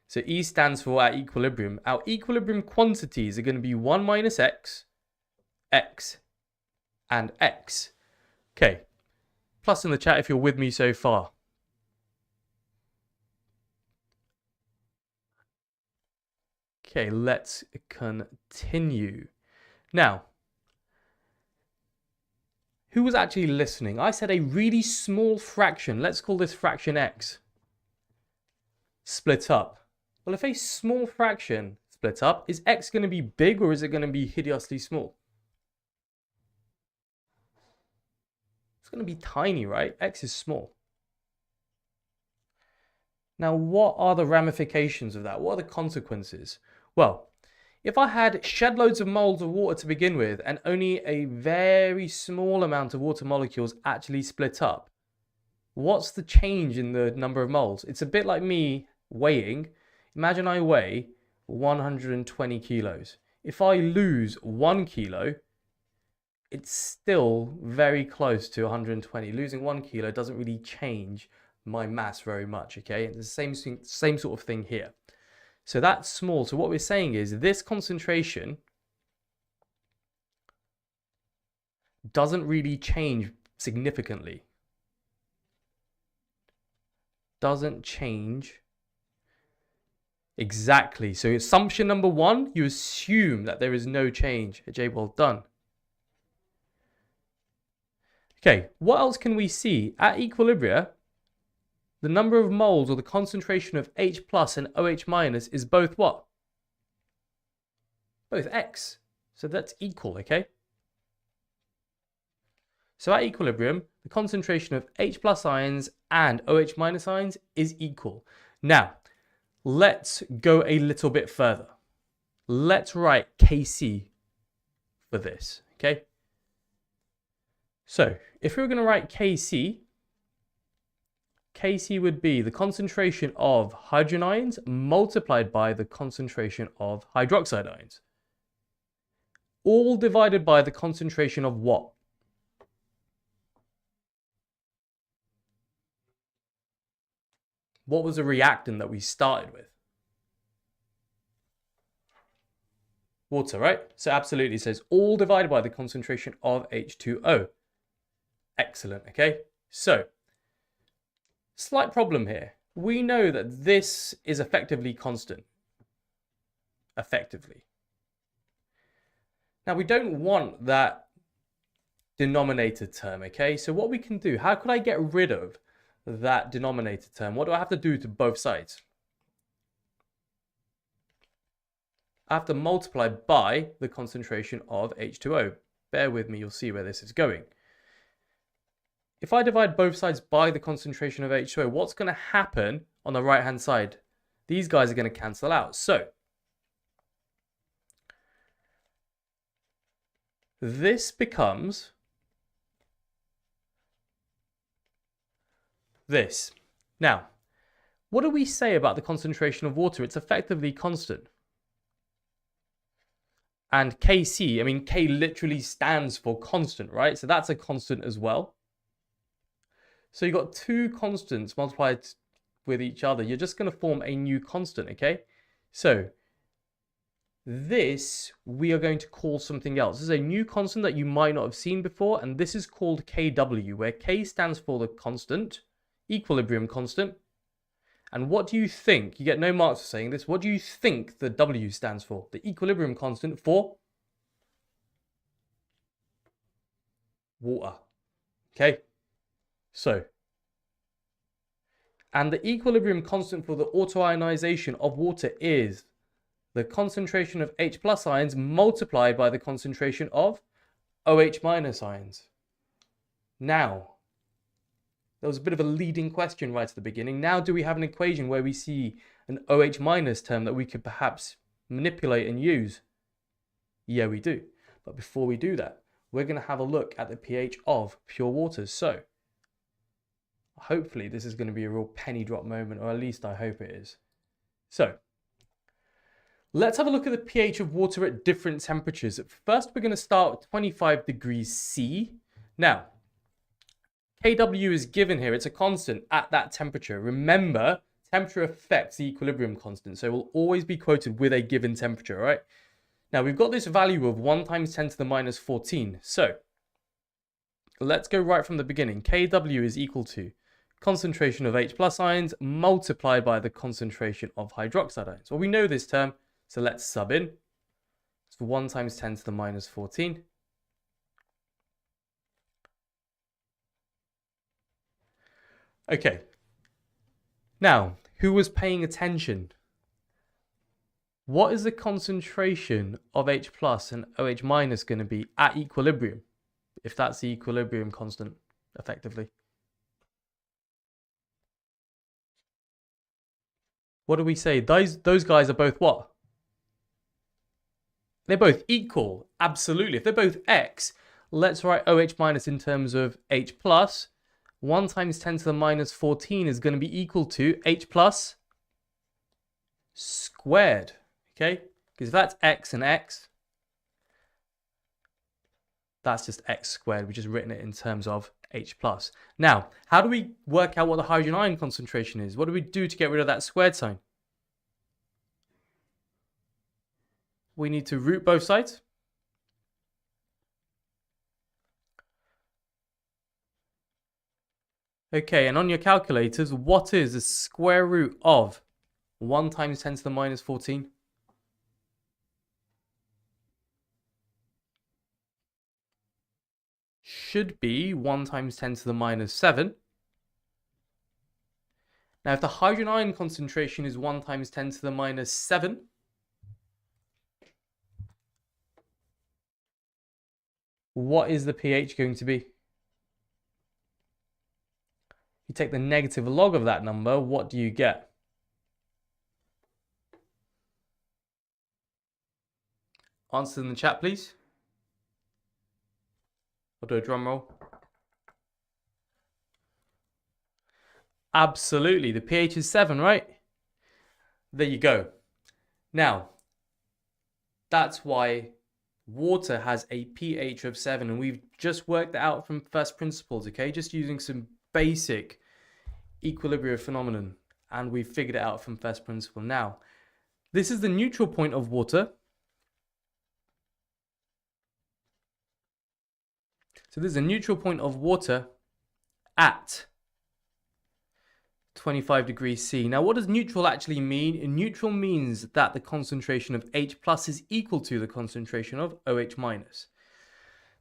so E stands for at equilibrium, our equilibrium quantities are going to be 1 minus X, X, and X. Okay, plus in the chat if you're with me so far. Okay, let's continue. Now, who was actually listening? I said a really small fraction, let's call this fraction X, split up. Well, if a small fraction split up, is X going to be big or is it going to be hideously small? It's going to be tiny, right? X is small. Now, what are the ramifications of that? What are the consequences? Well, if I had shed loads of moles of water to begin with and only a very small amount of water molecules actually split up, what's the change in the number of moles? It's a bit like me weighing. Imagine I weigh 120 kilos. If I lose 1 kilo, it's still very close to 120. Losing 1 kilo doesn't really change my mass very much, okay? It's the same sort of thing here. So that's small. So what we're saying is this concentration doesn't really change significantly. Doesn't change exactly. So assumption number 1, you assume that there is no change. Jay, well done. Okay, what else can we see? At equilibria, the number of moles or the concentration of H plus and OH minus is both what? Both X. So that's equal, okay? So at equilibrium, the concentration of H plus ions and OH minus ions is equal. Now, let's go a little bit further. Let's write Kc for this, okay? So, if we were going to write Kc, Kc would be the concentration of hydrogen ions multiplied by the concentration of hydroxide ions. all divided by the concentration of what? What was the reactant that we started with? Water, right? So absolutely, it says all divided by the concentration of H2O. Excellent, okay? So, slight problem here. We know that this is effectively constant. Effectively. Now, we don't want that denominator term, okay? So what we can do, how could I get rid of that denominator term? What do I have to do to both sides? I have to multiply by the concentration of H2O. Bear with me, you'll see where this is going. If I divide both sides by the concentration of H2O, what's going to happen on the right-hand side? These guys are going to cancel out. So, this becomes this. Now, what do we say about the concentration of water? It's effectively constant. And Kc, I mean, K literally stands for constant, right? So that's a constant as well. So you've got two constants multiplied with each other. You're just going to form a new constant, okay? So this we are going to call something else. This is a new constant that you might not have seen before, and this is called Kw, where K stands for the constant, equilibrium constant. And what do you think? You get no marks for saying this. What do you think the W stands for? The equilibrium constant for water. Okay? So, and the equilibrium constant for the autoionization of water is the concentration of H plus ions multiplied by the concentration of OH minus ions. Now, there was a bit of a leading question right at the beginning. Now, do we have an equation where we see an OH minus term that we could perhaps manipulate and use? Yeah, we do. But before we do that, we're going to have a look at the pH of pure waters. So, hopefully this is going to be a real penny drop moment, or at least I hope it is. So, let's have a look at the pH of water at different temperatures. First, we're going to start with 25 degrees C. Now, Kw is given here. It's a constant at that temperature. Remember, temperature affects the equilibrium constant, so it will always be quoted with a given temperature, right? Now, we've got this value of 1 times 10 to the minus 14. So, let's go right from the beginning. Kw is equal to concentration of H plus ions multiplied by the concentration of hydroxide ions. Well, we know this term, so let's sub in. It's 1 times 10 to the minus 14. Okay. Now, who was paying attention? What is the concentration of H plus and OH minus going to be at equilibrium? If that's the equilibrium constant, effectively. What do we say? Those guys are both what? They're both equal. Absolutely. If they're both X, let's write OH minus in terms of H plus. 1 times 10 to the minus 14 is going to be equal to H plus squared. Okay? Because if that's X and X, that's just X squared. We just written it in terms of H plus. Now, how do we work out what the hydrogen ion concentration is? What do we do to get rid of that squared sign? We need to root both sides. Okay, and on your calculators, what is the square root of 1 times 10 to the minus 14? Should be 1 times 10 to the minus 7. Now, if the hydrogen ion concentration is 1 times 10 to the minus 7, what is the pH going to be? You take the negative log of that number, what do you get? Answer in the chat, please. I'll do a drum roll. Absolutely, the pH is 7, right? There you go. Now, that's why water has a pH of 7, and we've just worked it out from first principles, okay? Just using some basic equilibrium phenomenon, and we've figured it out from first principle. Now, this is the neutral point of water. So this is a neutral point of water at 25 degrees C. Now, what does neutral actually mean? Neutral means that the concentration of H plus is equal to the concentration of OH minus.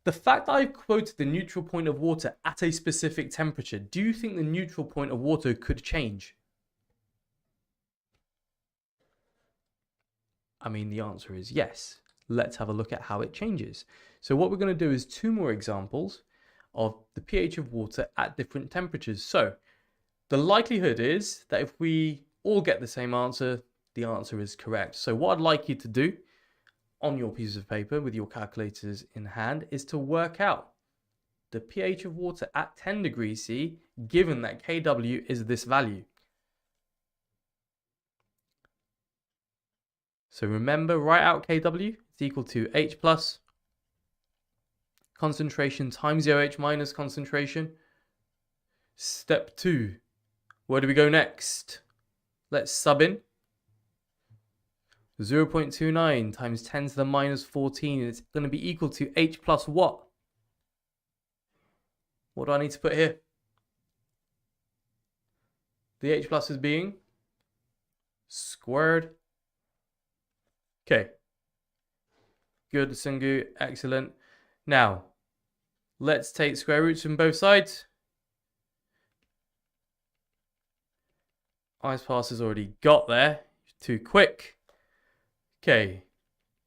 The fact that I've quoted the neutral point of water at a specific temperature, do you think the neutral point of water could change? I mean, the answer is yes. Let's have a look at how it changes. So what we're going to do is 2 more examples of the pH of water at different temperatures. So the likelihood is that if we all get the same answer, the answer is correct. So what I'd like you to do on your pieces of paper with your calculators in hand is to work out the pH of water at 10 degrees C, given that Kw is this value. So remember, write out Kw is equal to H plus concentration times the OH minus concentration. Step 2. Where do we go next? Let's sub in 0.29 times 10 to the minus 14. It's going to be equal to H plus what? What do I need to put here? The H plus is being squared. Okay. Good, Sungu. Excellent. Now, let's take square roots from both sides. IcePass has already got there. Too quick. Okay.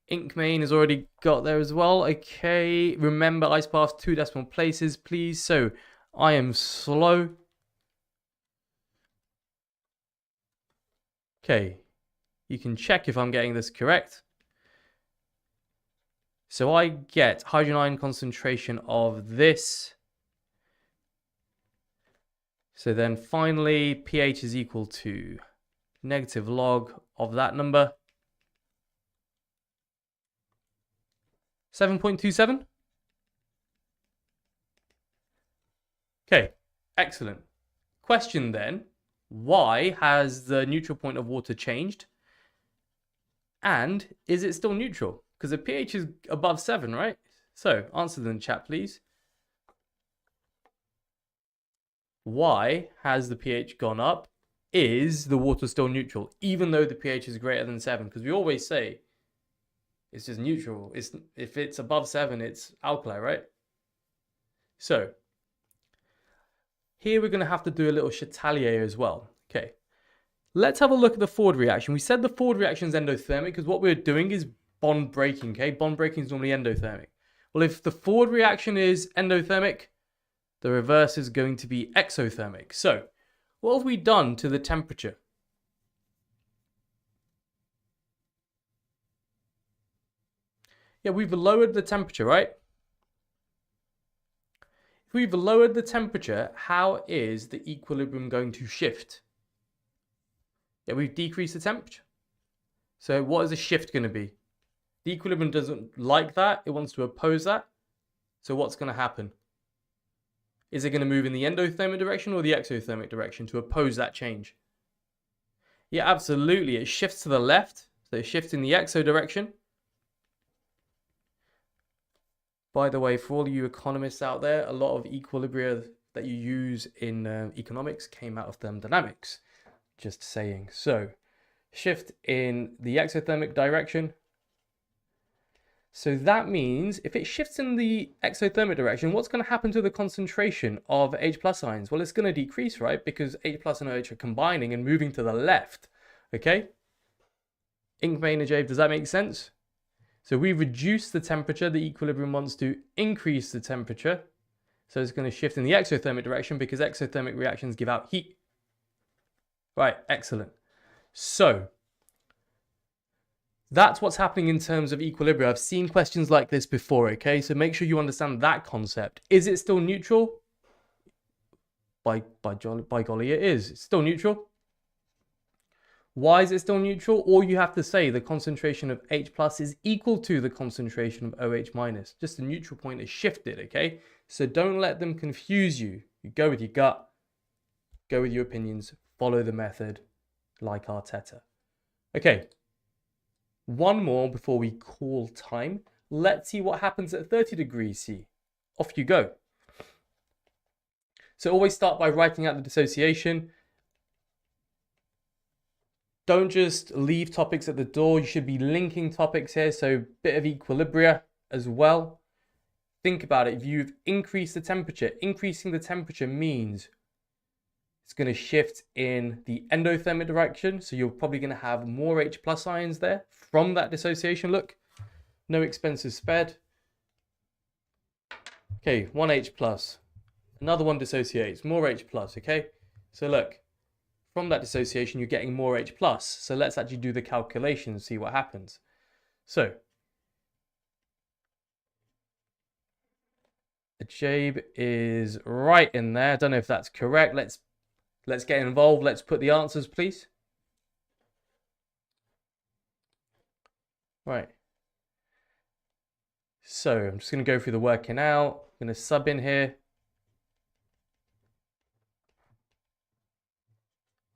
Inkmane has already got there as well. Okay. Remember, IcePass 2 decimal places, please. So, I am slow. Okay. You can check if I'm getting this correct. So I get hydrogen ion concentration of this. So then finally, pH is equal to negative log of that number. 7.27. Okay, excellent. Question then, why has the neutral point of water changed? And is it still neutral? Because the pH is above 7, right? So, answer in the chat, please. Why has the pH gone up? Is the water still neutral, even though the pH is greater than 7? Because we always say it's just neutral. If it's above 7, it's alkali, right? So, here we're going to have to do a little chatelier as well. Okay. Let's have a look at the forward reaction. We said the forward reaction is endothermic because what we're doing is bond breaking, okay? Bond breaking is normally endothermic. Well, if the forward reaction is endothermic, the reverse is going to be exothermic. So, what have we done to the temperature? Yeah, we've lowered the temperature, right? If we've lowered the temperature, how is the equilibrium going to shift? Yeah, we've decreased the temperature. So what is the shift going to be? The equilibrium doesn't like that. It wants to oppose that. So what's going to happen? Is it going to move in the endothermic direction or the exothermic direction to oppose that change? Yeah, absolutely. It shifts to the left. So it shifts in the exo direction. By the way, for all you economists out there, a lot of equilibria that you use in economics came out of thermodynamics. Just saying. So, shift in the exothermic direction. So that means if it shifts in the exothermic direction, what's going to happen to the concentration of H plus ions? Well, it's going to decrease, right? Because H plus and OH are combining and moving to the left. Okay? Inkmane and Jave, does that make sense? So we reduce the temperature. The equilibrium wants to increase the temperature. So it's going to shift in the exothermic direction because exothermic reactions give out heat. Right, excellent. So, that's what's happening in terms of equilibrium. I've seen questions like this before, okay? So make sure you understand that concept. Is it still neutral? By golly, it is. It's still neutral. Why is it still neutral? All you have to say, the concentration of H plus is equal to the concentration of OH minus. Just the neutral point is shifted, okay? So don't let them confuse you. You go with your gut, go with your opinions, follow the method like Arteta. Okay, one more before we call time. Let's see what happens at 30 degrees C. Off you go. So always start by writing out the dissociation. Don't just leave topics at the door. You should be linking topics here, so a bit of equilibria as well. Think about it. If you've increased the temperature, increasing the temperature means it's going to shift in the endothermic direction. So you're probably going to have more H plus ions there from that dissociation. Look, no expenses spared. Okay, one H plus. Another one dissociates, more H plus, okay? So look, from that dissociation, you're getting more H plus. So let's actually do the calculation and see what happens. So, Ajabe is right in there. I don't know if that's correct. Let's get involved. Let's put the answers, please. Right. So I'm just going to go through the working out. I'm going to sub in here.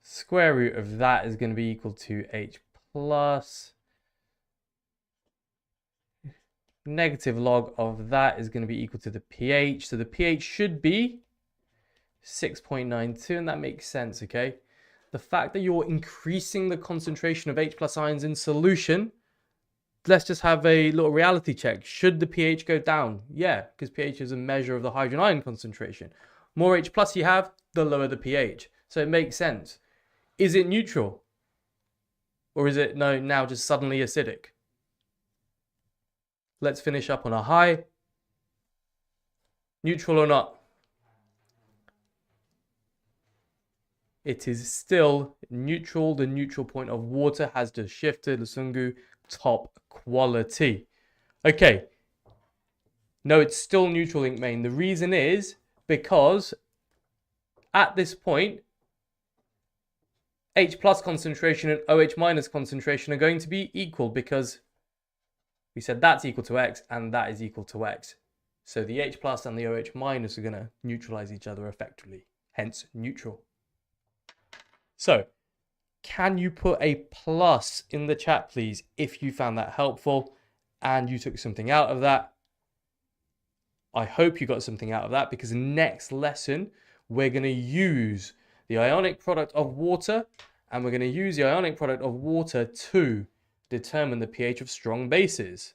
Square root of that is going to be equal to H plus. Negative log of that is going to be equal to the pH. So the pH should be 6.92, and that makes sense, okay? The fact that you're increasing the concentration of H plus ions in solution, let's just have a little reality check. Should the pH go down? Yeah, because pH is a measure of the hydrogen ion concentration. More H plus you have, the lower the pH. So it makes sense. Is it neutral? Or is it now just suddenly acidic? Let's finish up on a high. Neutral or not? It is still neutral. The neutral point of water has just shifted. Lusungu, top quality. Okay. No, it's still neutral, Inkmain. The reason is because at this point, H plus concentration and OH minus concentration are going to be equal because we said that's equal to X and that is equal to X. So the H plus and the OH minus are going to neutralize each other effectively, hence neutral. So can you put a plus in the chat, please, if you found that helpful and you took something out of that? I hope you got something out of that, because next lesson, we're going to use the ionic product of water, and we're going to use the ionic product of water to determine the pH of strong bases.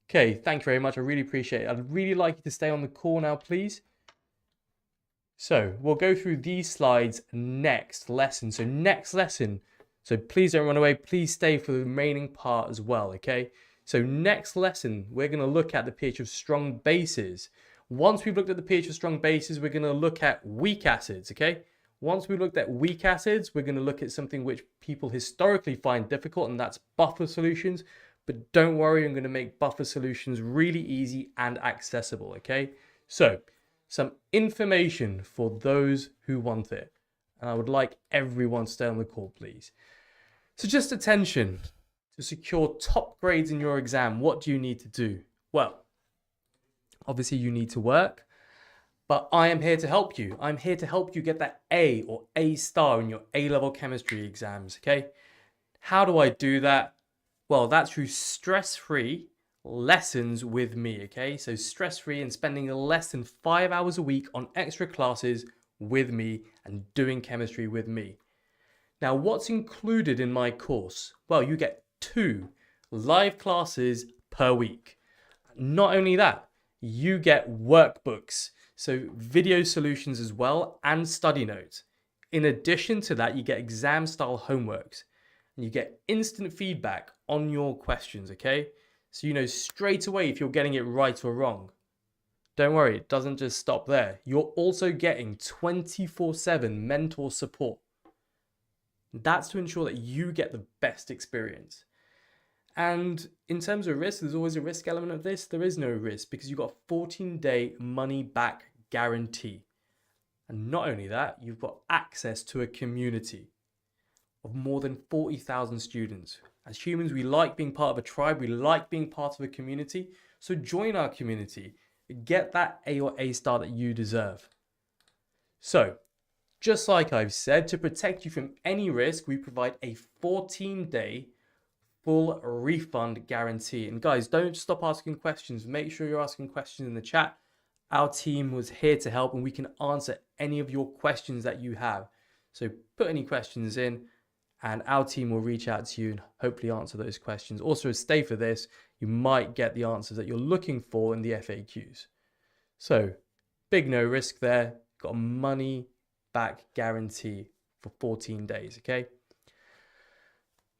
Okay, thank you very much. I really appreciate it. I'd really like you to stay on the call now, please. So we'll go through these slides next lesson. So please don't run away. Please stay for the remaining part as well, okay? So next lesson, we're going to look at the pH of strong bases. Once we've looked at the pH of strong bases, we're going to look at weak acids, okay? Once we've looked at weak acids, we're going to look at something which people historically find difficult, and that's buffer solutions. But don't worry, I'm going to make buffer solutions really easy and accessible, okay? So, some information for those who want it. And I would like everyone to stay on the call, please. So just attention. To secure top grades in your exam, what do you need to do? Well, obviously you need to work, but I am here to help you. I'm here to help you get that A or A star in your A-level chemistry exams, okay? How do I do that? Well, that's through stress-free lessons with me, okay? So stress-free and spending less than 5 hours a week on extra classes with me and doing chemistry with me. Now, what's included in my course? Well, you get 2 live classes per week. Not only that, you get workbooks, so video solutions as well, and study notes. In addition to that, you get exam-style homeworks, and you get instant feedback on your questions, okay? So you know straight away if you're getting it right or wrong. Don't worry, it doesn't just stop there. You're also getting 24/7 mentor support. That's to ensure that you get the best experience. And in terms of risk, there's always a risk element of this. There is no risk because you've got a 14-day money-back guarantee. And not only that, you've got access to a community of more than 40,000 students. As humans, we like being part of a tribe, we like being part of a community, so join our community. Get that A or A star that you deserve. So, just like I've said, to protect you from any risk, we provide a 14-day full refund guarantee. And guys, don't stop asking questions. Make sure you're asking questions in the chat. Our team was here to help and we can answer any of your questions that you have. So put any questions in and our team will reach out to you and hopefully answer those questions. Also, stay for this. You might get the answers that you're looking for in the FAQs. So big no risk there. Got a money back guarantee for 14 days, okay?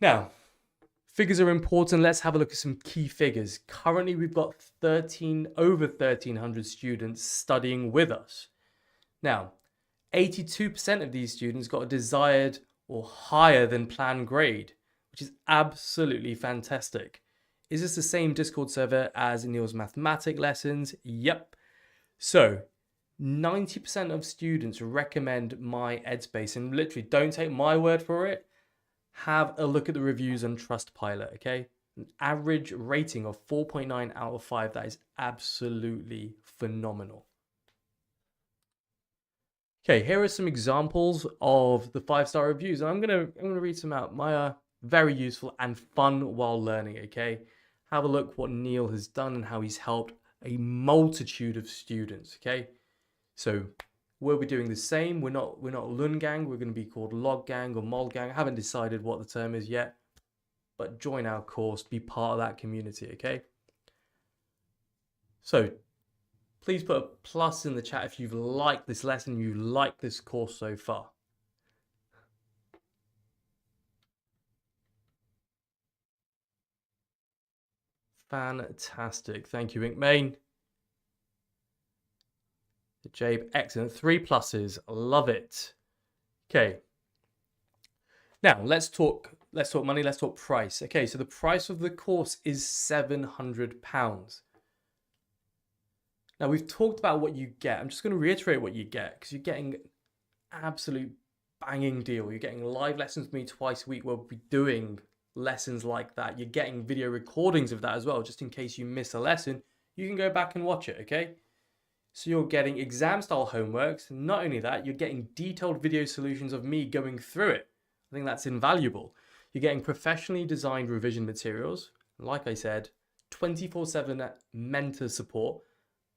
Now, figures are important. Let's have a look at some key figures. Currently, we've got over 1,300 students studying with us. Now, 82% of these students got a desired or higher than planned grade, which is absolutely fantastic. Is this the same Discord server as Neil's mathematics lessons? Yep. So, 90% of students recommend my Edspace, and literally don't take my word for it. Have a look at the reviews on Trustpilot, okay? An average rating of 4.9 out of 5. That is absolutely phenomenal. Okay, here are some examples of the 5-star reviews. And I'm gonna read some out. My very useful and fun while learning, okay? Have a look what Neil has done and how he's helped a multitude of students, okay? So we'll be doing the same. We're not Lun Gang. We're going to be called Log Gang or Mol Gang. I haven't decided what the term is yet, but join our course. Be part of that community, okay? So please put a plus in the chat if you've liked this lesson, you like this course so far. Fantastic. Thank you, Inkmain. Jabe, excellent. 3 pluses. Love it. Okay. Now let's talk money, let's talk price. Okay, so the price of the course is £700. Now we've talked about what you get. I'm just going to reiterate what you get because you're getting an absolute banging deal. You're getting live lessons with me twice a week. We'll be doing lessons like that. You're getting video recordings of that as well, just in case you miss a lesson. You can go back and watch it, okay? So you're getting exam-style homeworks. Not only that, you're getting detailed video solutions of me going through it. I think that's invaluable. You're getting professionally designed revision materials. Like I said, 24/7 mentor support.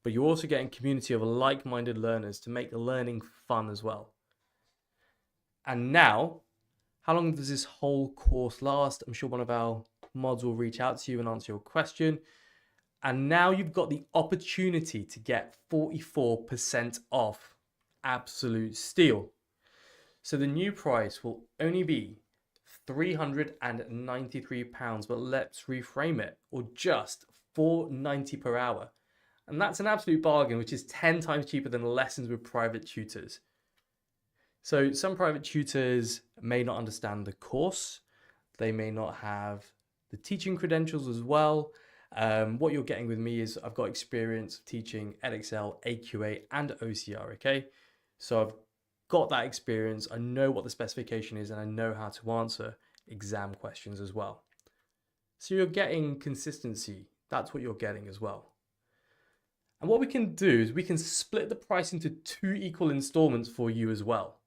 But you're also getting a community of like-minded learners to make the learning fun as well. And now, how long does this whole course last? I'm sure one of our mods will reach out to you and answer your question. And now you've got the opportunity to get 44% off. Absolute steal. So the new price will only be £393, but let's reframe it, or just £4.90 per hour. And that's an absolute bargain, which is 10 times cheaper than lessons with private tutors. So some private tutors may not understand the course. They may not have the teaching credentials as well. What you're getting with me is I've got experience teaching Edexcel, AQA, and OCR, okay? So I've got that experience. I know what the specification is, and I know how to answer exam questions as well. So you're getting consistency. That's what you're getting as well. And what we can do is we can split the price into 2 equal installments for you as well.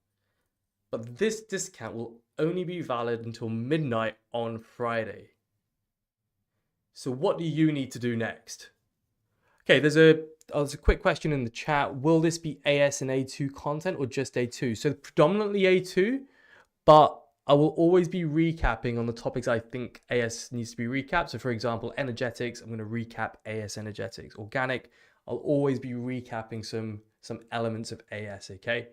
But this discount will only be valid until midnight on Friday. So what do you need to do next? Okay, there's a quick question in the chat. Will this be AS and A2 content or just A2? So predominantly A2, but I will always be recapping on the topics I think AS needs to be recapped. So for example, energetics, I'm going to recap AS energetics. Organic, I'll always be recapping some elements of AS, okay?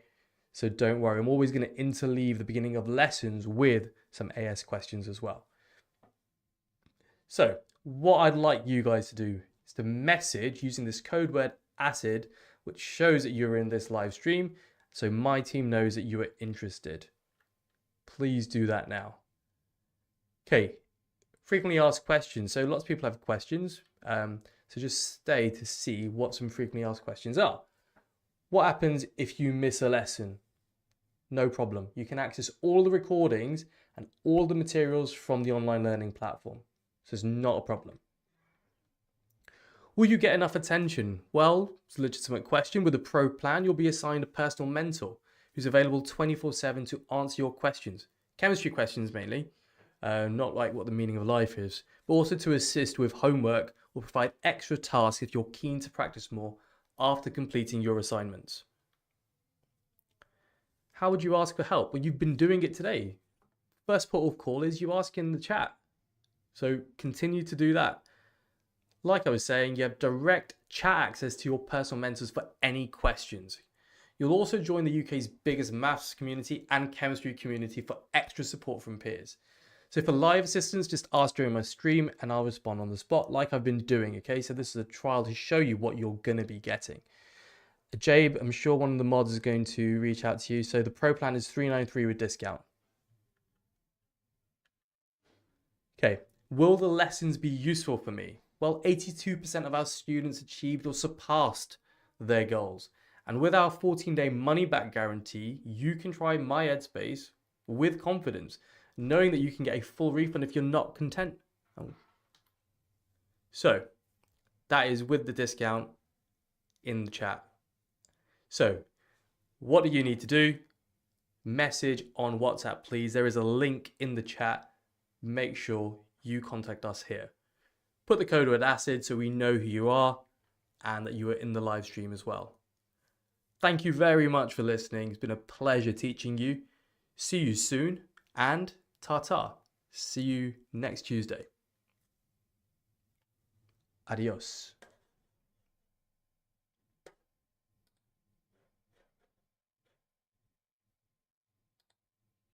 So don't worry, I'm always going to interleave the beginning of lessons with some AS questions as well. So what I'd like you guys to do is to message using this code word ACID, which shows that you're in this live stream, so my team knows that you are interested. Please do that now. Okay, frequently asked questions. So lots of people have questions. So just stay to see what some frequently asked questions are. What happens if you miss a lesson? no problem. You can access all the recordings and all the materials from the online learning platform. So it's not a problem. Will you get enough attention? Well, it's a legitimate question. With a pro plan, you'll be assigned a personal mentor who's available 24/7 to answer your questions. Chemistry questions mainly, not like what the meaning of life is, but also to assist with homework or provide extra tasks if you're keen to practice more after completing your assignments. How would you ask for help? Well, you've been doing it today. First port of call is you ask in the chat. So continue to do that. Like I was saying, you have direct chat access to your personal mentors for any questions. You'll also join the UK's biggest maths community and chemistry community for extra support from peers. So for live assistance, just ask during my stream and I'll respond on the spot like I've been doing, okay? So this is a trial to show you what you're gonna be getting. Jabe, I'm sure one of the mods is going to reach out to you. So the pro plan is $393 with discount. Okay, will the lessons be useful for me? Well, 82% of our students achieved or surpassed their goals. And with our 14-day money-back guarantee, you can try My Headspace with confidence, knowing that you can get a full refund if you're not content. So, that is with the discount in the chat. So, what do you need to do? Message on WhatsApp, please. There is a link in the chat. Make sure you contact us here. Put the code word ACID so we know who you are and that you are in the live stream as well. Thank you very much for listening. It's been a pleasure teaching you. See you soon and ta-ta. See you next Tuesday. Adios.